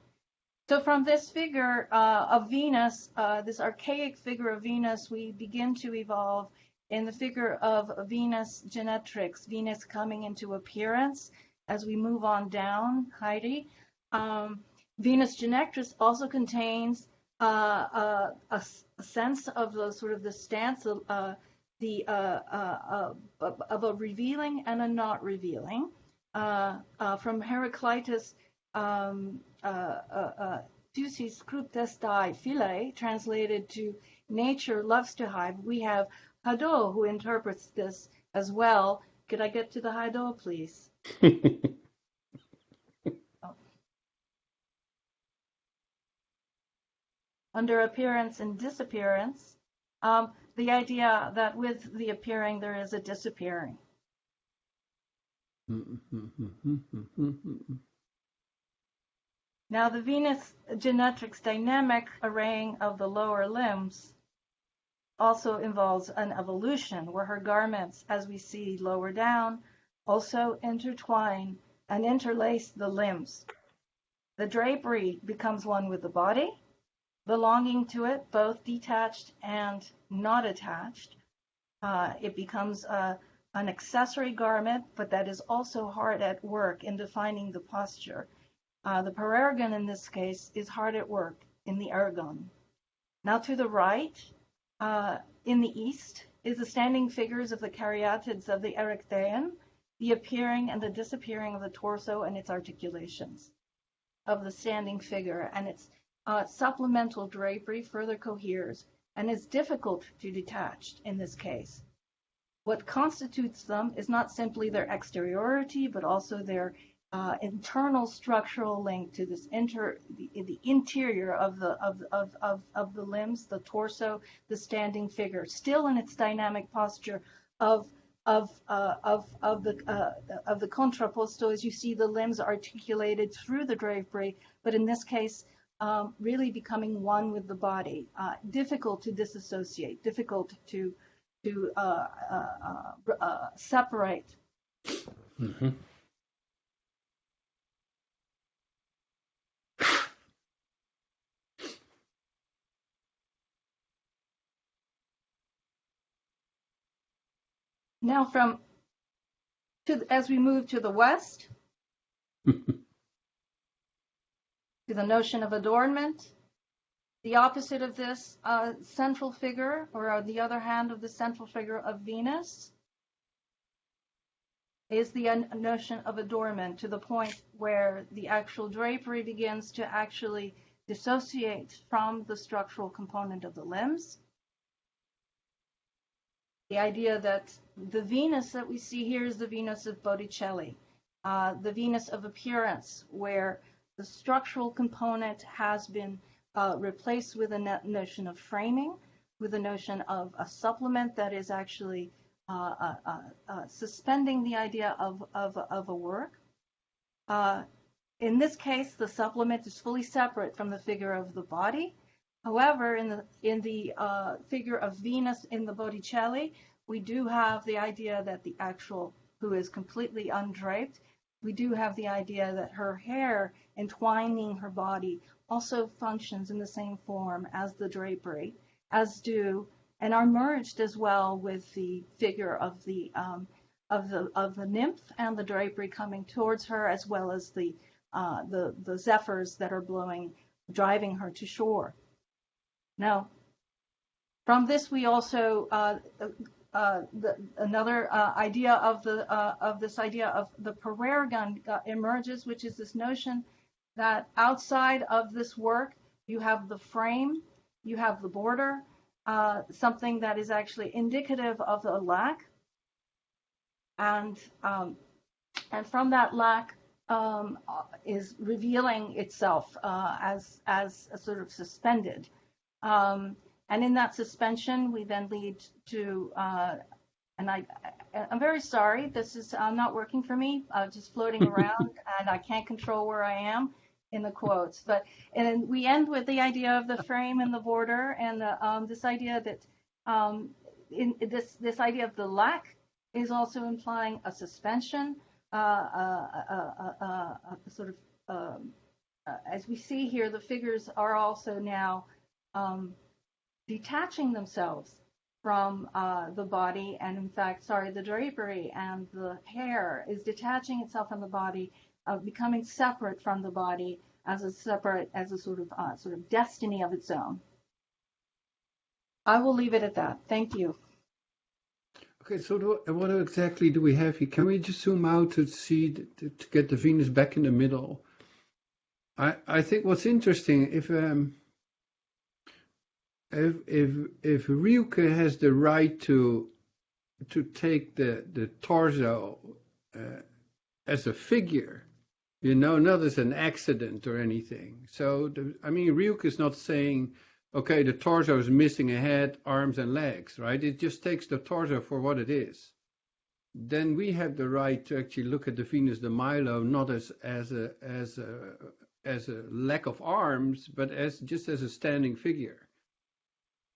So from this figure of Venus, this archaic figure of Venus, we begin to evolve in the figure of Venus genetrix, Venus coming into appearance as we move on down, Heidi. Venus genetrix also contains a sense of the sort of the stance of a revealing and a not revealing. From Heraclitus, Thusis cruptestai philae, translated to nature loves to hide. We have Hadot, who interprets this as well. Could I get to the Hadot, please? Under appearance and disappearance, the idea that with the appearing there is a disappearing. Now, the Venus genetrix dynamic arraying of the lower limbs also involves an evolution where her garments, as we see lower down, also intertwine and interlace the limbs. The drapery becomes one with the body, belonging to it, both detached and not attached. It becomes an accessory garment, but that is also hard at work in defining the posture. The parergon in this case is hard at work in the ergon. Now to the right, in the east, is the standing figures of the caryatids of the Erechtean, the appearing and the disappearing of the torso and its articulations of the standing figure, and its supplemental drapery further coheres and is difficult to detach in this case. What constitutes them is not simply their exteriority, but also their internal structural link to this the interior of the limbs, the torso, the standing figure, still in its dynamic posture of the contrapposto, as you see the limbs articulated through the drapery, but in this case, really becoming one with the body. Difficult to disassociate, difficult to separate. Mm-hmm. Now, as we move to the west, to the notion of adornment, the opposite of this central figure, or the other hand of the central figure of Venus, is the notion of adornment, to the point where the actual drapery begins to actually dissociate from the structural component of the limbs. The idea that the Venus that we see here is the Venus of Botticelli, the Venus of appearance, where the structural component has been replaced with a notion of framing, with a notion of a supplement that is actually suspending the idea of a work. In this case, the supplement is fully separate from the figure of the body. However, in the figure of Venus in the Botticelli, we do have the idea that the actual, who is completely undraped, we do have the idea that her hair entwining her body also functions in the same form as the drapery, as do, and are merged as well with the figure of the nymph and the drapery coming towards her, as well as the zephyrs that are blowing, driving her to shore. Now, from this we also another idea of this idea of the parergon emerges, which is this notion that outside of this work you have the frame, you have the border, something that is actually indicative of the lack, and from that lack is revealing itself as a sort of suspended. And in that suspension, we then lead to, and I'm very sorry, this is not working for me, just floating around, and I can't control where I am in the quotes. And we end with the idea of the frame and the border, and this idea that this idea of the lack is also implying a suspension, sort of, as we see here, the figures are also now detaching themselves from the body, and in fact, the drapery and the hair is detaching itself from the body, becoming separate from the body as a sort of destiny of its own. I will leave it at that. Thank you. Okay, so what exactly do we have here? Can we just zoom out to see to get the Venus back in the middle? I think what's interesting, if Rilke has the right to take the torso as a figure, not as an accident or anything. So Rilke is not saying, okay, the torso is missing a head, arms, and legs, right? It just takes the torso for what it is. then we have the right to actually look at the Venus de Milo not as a lack of arms, but just as a standing figure.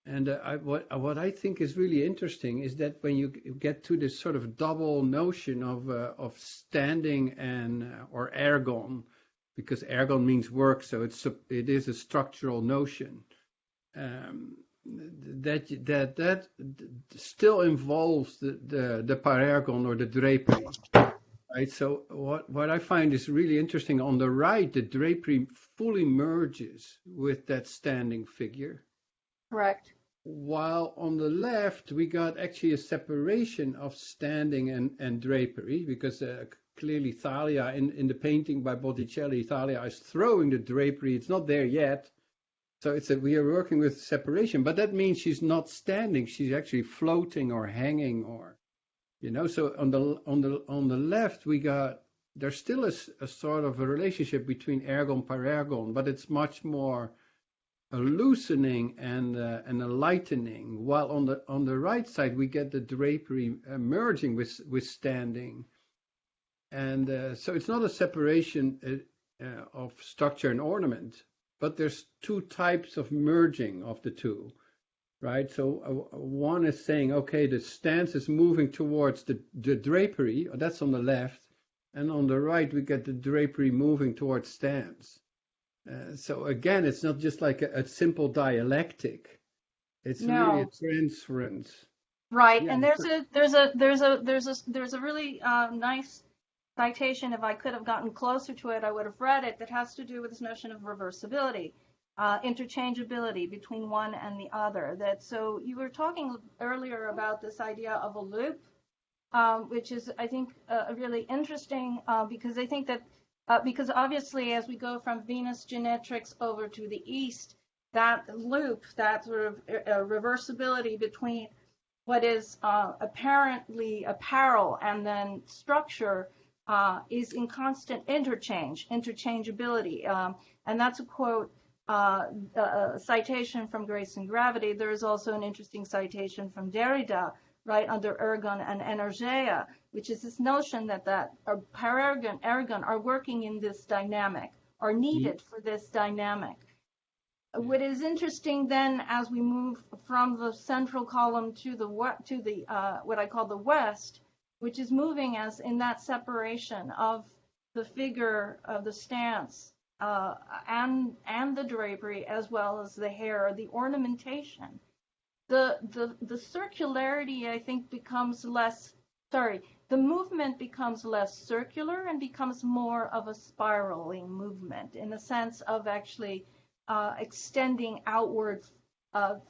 And what I think is really interesting is that when you get to this sort of double notion of standing or ergon, because ergon means work, so it is a structural notion. That still involves the parergon or the drapery, right? So what I find is really interesting, on the right, the drapery fully merges with that standing figure. Correct. While on the left, we got actually a separation of standing and drapery, because clearly Thalia, in the painting by Botticelli, Thalia is throwing the drapery. It's not there yet. So we are working with separation, but that means she's not standing. She's actually floating or hanging, or, so on the left, there's still a sort of a relationship between ergon, parergon, but it's much more a loosening and a lightening, while on the right side we get the drapery merging with standing, and so it's not a separation of structure and ornament, but there's two types of merging of the two, right? So one is saying, okay, the stance is moving towards the drapery, that's on the left, and on the right we get the drapery moving towards stance. So again, it's not just like a simple dialectic; it's really a transference. Right, Yeah. and there's a really nice citation. If I could have gotten closer to it, I would have read it. That has to do with this notion of reversibility, interchangeability between one and the other. So you were talking earlier about this idea of a loop, which is, I think, really interesting, because I think that. Because obviously, as we go from Venus genetrics over to the East, that loop, that sort of reversibility between what is apparently apparel and then structure is in constant interchangeability. And that's a quote, a citation from Grace and Gravity. There is also an interesting citation from Derrida, right, under ergon and energeia, which is this notion that parergon, ergon are working in this dynamic, are needed for this dynamic. What is interesting then, as we move from the central column to the what I call the west, which is moving as in that separation of the figure of the stance and the drapery, as well as the hair, the ornamentation. The circularity, I think, becomes less, the movement becomes less circular and becomes more of a spiraling movement, in the sense of actually extending outwards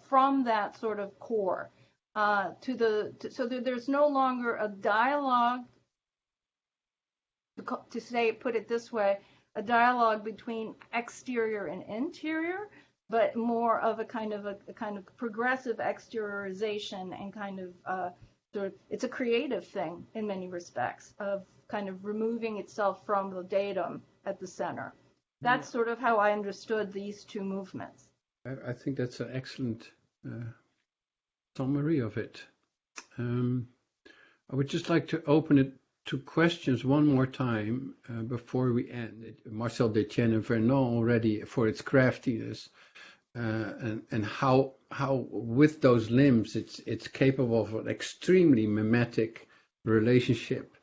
from that sort of core so that there's no longer a dialogue, put it this way, a dialogue between exterior and interior, but more of a kind of progressive exteriorization and kind of it's a creative thing in many respects, of kind of removing itself from the datum at the center. That's sort of how I understood these two movements. I think that's an excellent summary of it. I would just like to open it to questions one more time before we end. Marcel Detienne and Vernon already, for its craftiness, and how with those limbs it's capable of an extremely mimetic relationship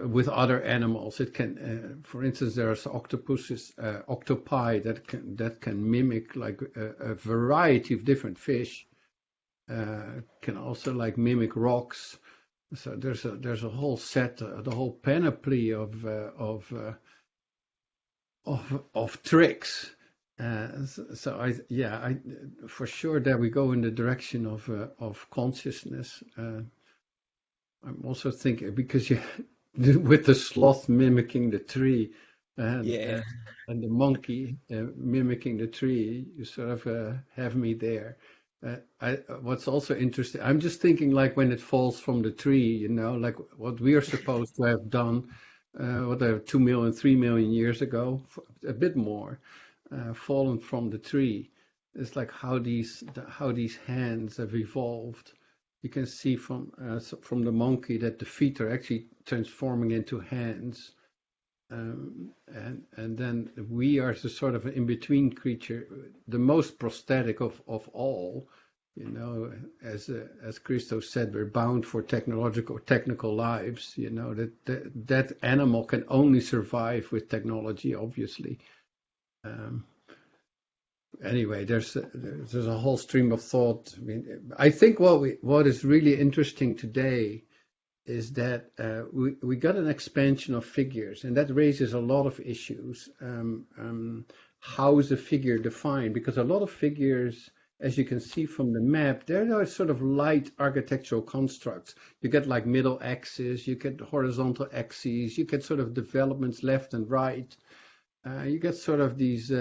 with other animals. It can, for instance, there's octopi that can mimic like a variety of different fish. Can also like mimic rocks. So there's a whole set, the whole panoply of tricks. So I for sure that we go in the direction of consciousness. I'm also thinking, because with the sloth mimicking the tree and the monkey mimicking the tree, you sort of have me there. What's also interesting, I'm just thinking like when it falls from the tree, like what we are supposed to have done, 2 million, 3 million years ago, a bit more, fallen from the tree. It's like how these hands have evolved You can see from the monkey that the feet are actually transforming into hands. And then we are the sort of in-between creature, the most prosthetic of all. You know, as Christos said, we're bound for technical lives. You know, that animal can only survive with technology, obviously. Anyway, there's a whole stream of thought. I mean, I think what is really interesting today is that we got an expansion of figures, and that raises a lot of issues. How is a figure defined? Because a lot of figures, as you can see from the map, they're sort of light architectural constructs. You get like middle axis, you get horizontal axes, you get sort of developments left and right. You get sort of these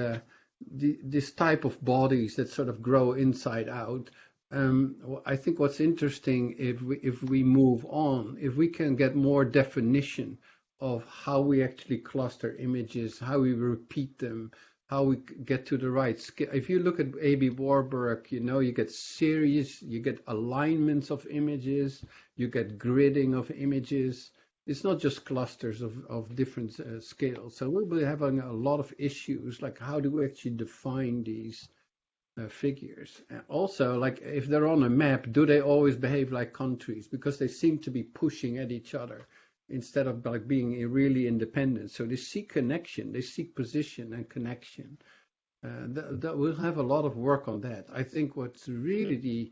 this type of bodies that sort of grow inside out. I think what's interesting, if we move on, if we can get more definition of how we actually cluster images, how we repeat them, how we get to the right scale. If you look at A.B. Warburg, you know, you get series, you get alignments of images, you get gridding of images. It's not just clusters of different scales. So we'll be having a lot of issues, like how do we actually define these figures? Also, like if they're on a map, do they always behave like countries? Because they seem to be pushing at each other instead of like being really independent. So they seek connection, they seek position and connection. We'll have a lot of work on that. I think what's really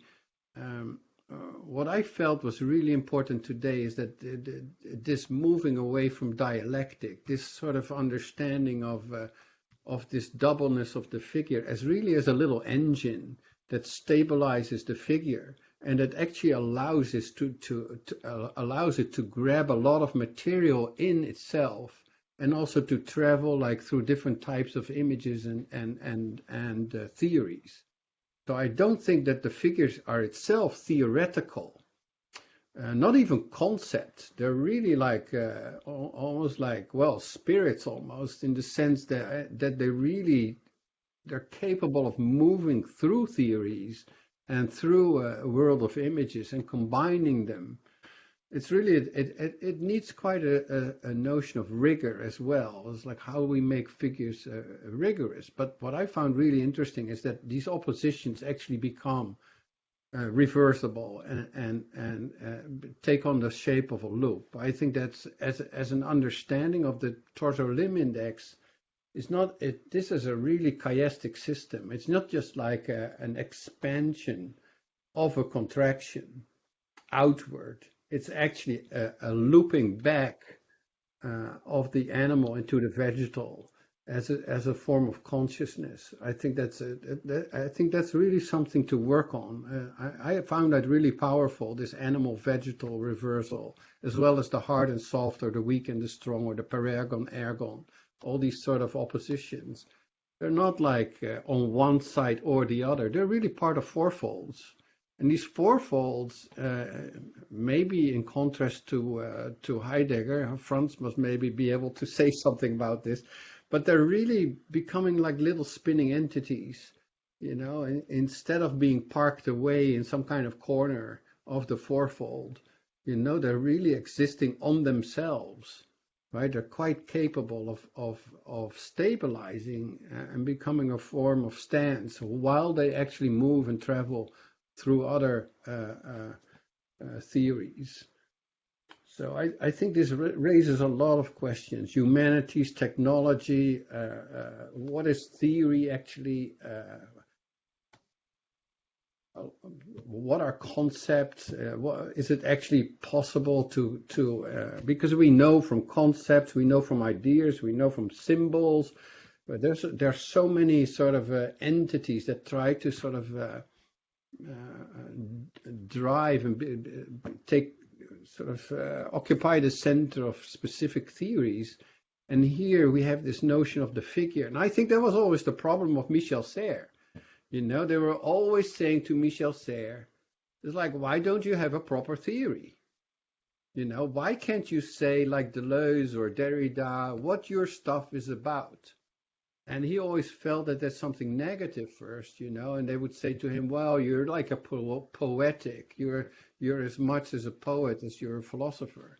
what I felt was really important today is that this moving away from dialectic, this sort of understanding of this doubleness of the figure as really as a little engine that stabilizes the figure, and it actually allows it to grab a lot of material in itself, and also to travel like through different types of images and theories. So I don't think that the figures are itself theoretical, not even concepts. They're really like almost like, well, spirits almost, in the sense that they're capable of moving through theories and through a world of images and combining them. It's really, it needs quite a notion of rigor as well. It's like how we make figures rigorous. But what I found really interesting is that these oppositions actually become reversible and take on the shape of a loop. I think that's, as an understanding of the torso limb index, it's not, this is a really chiastic system. It's not just like an expansion of a contraction outward. It's actually a looping back of the animal into the vegetal as a form of consciousness. I think that's really something to work on. I found that really powerful, this animal-vegetal reversal, as well as the hard and soft, or the weak and the strong, or the paragon-ergon, all these sort of oppositions. They're not like on one side or the other. They're really part of fourfolds. And these fourfolds, maybe in contrast to Heidegger, Franz must maybe be able to say something about this, but they're really becoming like little spinning entities, you know, instead of being parked away in some kind of corner of the fourfold, you know, they're really existing on themselves, right? They're quite capable of stabilizing and becoming a form of stance while they actually move and travel through other theories. So I think this raises a lot of questions. Humanities, technology, what is theory actually? What are concepts? Is it actually possible to because we know from concepts, we know from ideas, we know from symbols, but there's so many sort of entities that try to sort of drive and take sort of occupy the center of specific theories. And here we have this notion of the figure. And I think that was always the problem of Michel Serres. You know, they were always saying to Michel Serres, it's like, why don't you have a proper theory? You know, why can't you say like Deleuze or Derrida what your stuff is about? And he always felt that there's something negative first, you know, and they would say to him, well, you're like a poetic, you're as much as a poet as you're a philosopher.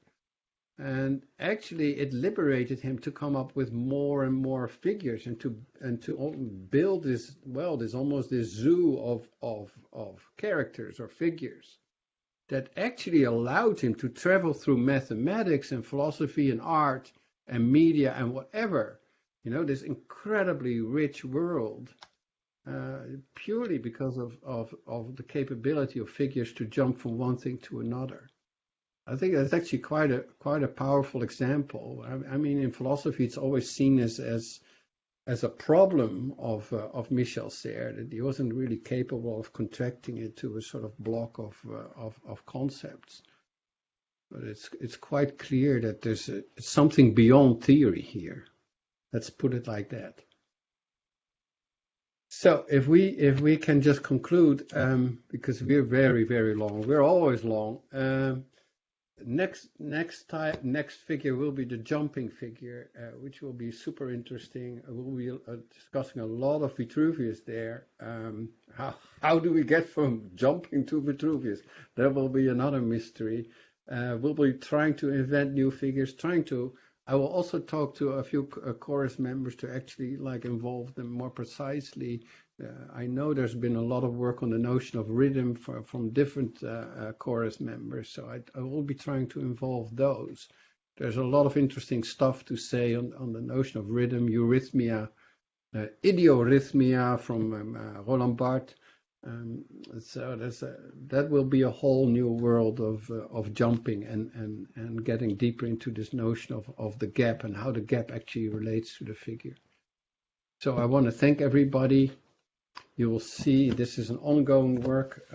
And actually it liberated him to come up with more and more figures and to build this, well, this almost this zoo of characters or figures that actually allowed him to travel through mathematics and philosophy and art and media and whatever, you know, this incredibly rich world, purely because of the capability of figures to jump from one thing to another. I think that's actually quite a powerful example. I mean, in philosophy, it's always seen as a problem of Michel Serres, that he wasn't really capable of contracting it to a sort of block of concepts. But it's quite clear that there's something beyond theory here. Let's put it like that. So if we can just conclude, because we're very, very long, we're always long. Next figure will be the jumping figure, which will be super interesting. We'll be discussing a lot of Vitruvius there. How do we get from jumping to Vitruvius? That will be another mystery. We'll be trying to invent new figures, I will also talk to a few chorus members to actually like involve them more precisely. I know there's been a lot of work on the notion of rhythm from different chorus members, so I will be trying to involve those. There's a lot of interesting stuff to say on the notion of rhythm, eurythmia, idiorhythmia from Roland Barthes. So that will be a whole new world of jumping and getting deeper into this notion of the gap and how the gap actually relates to the figure. So I want to thank everybody. You will see this is an ongoing work.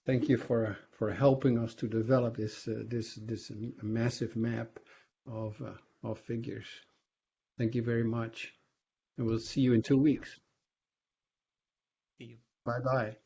Thank you for helping us to develop this massive map of figures. Thank you very much, and we'll see you in 2 weeks. See you. Bye-bye.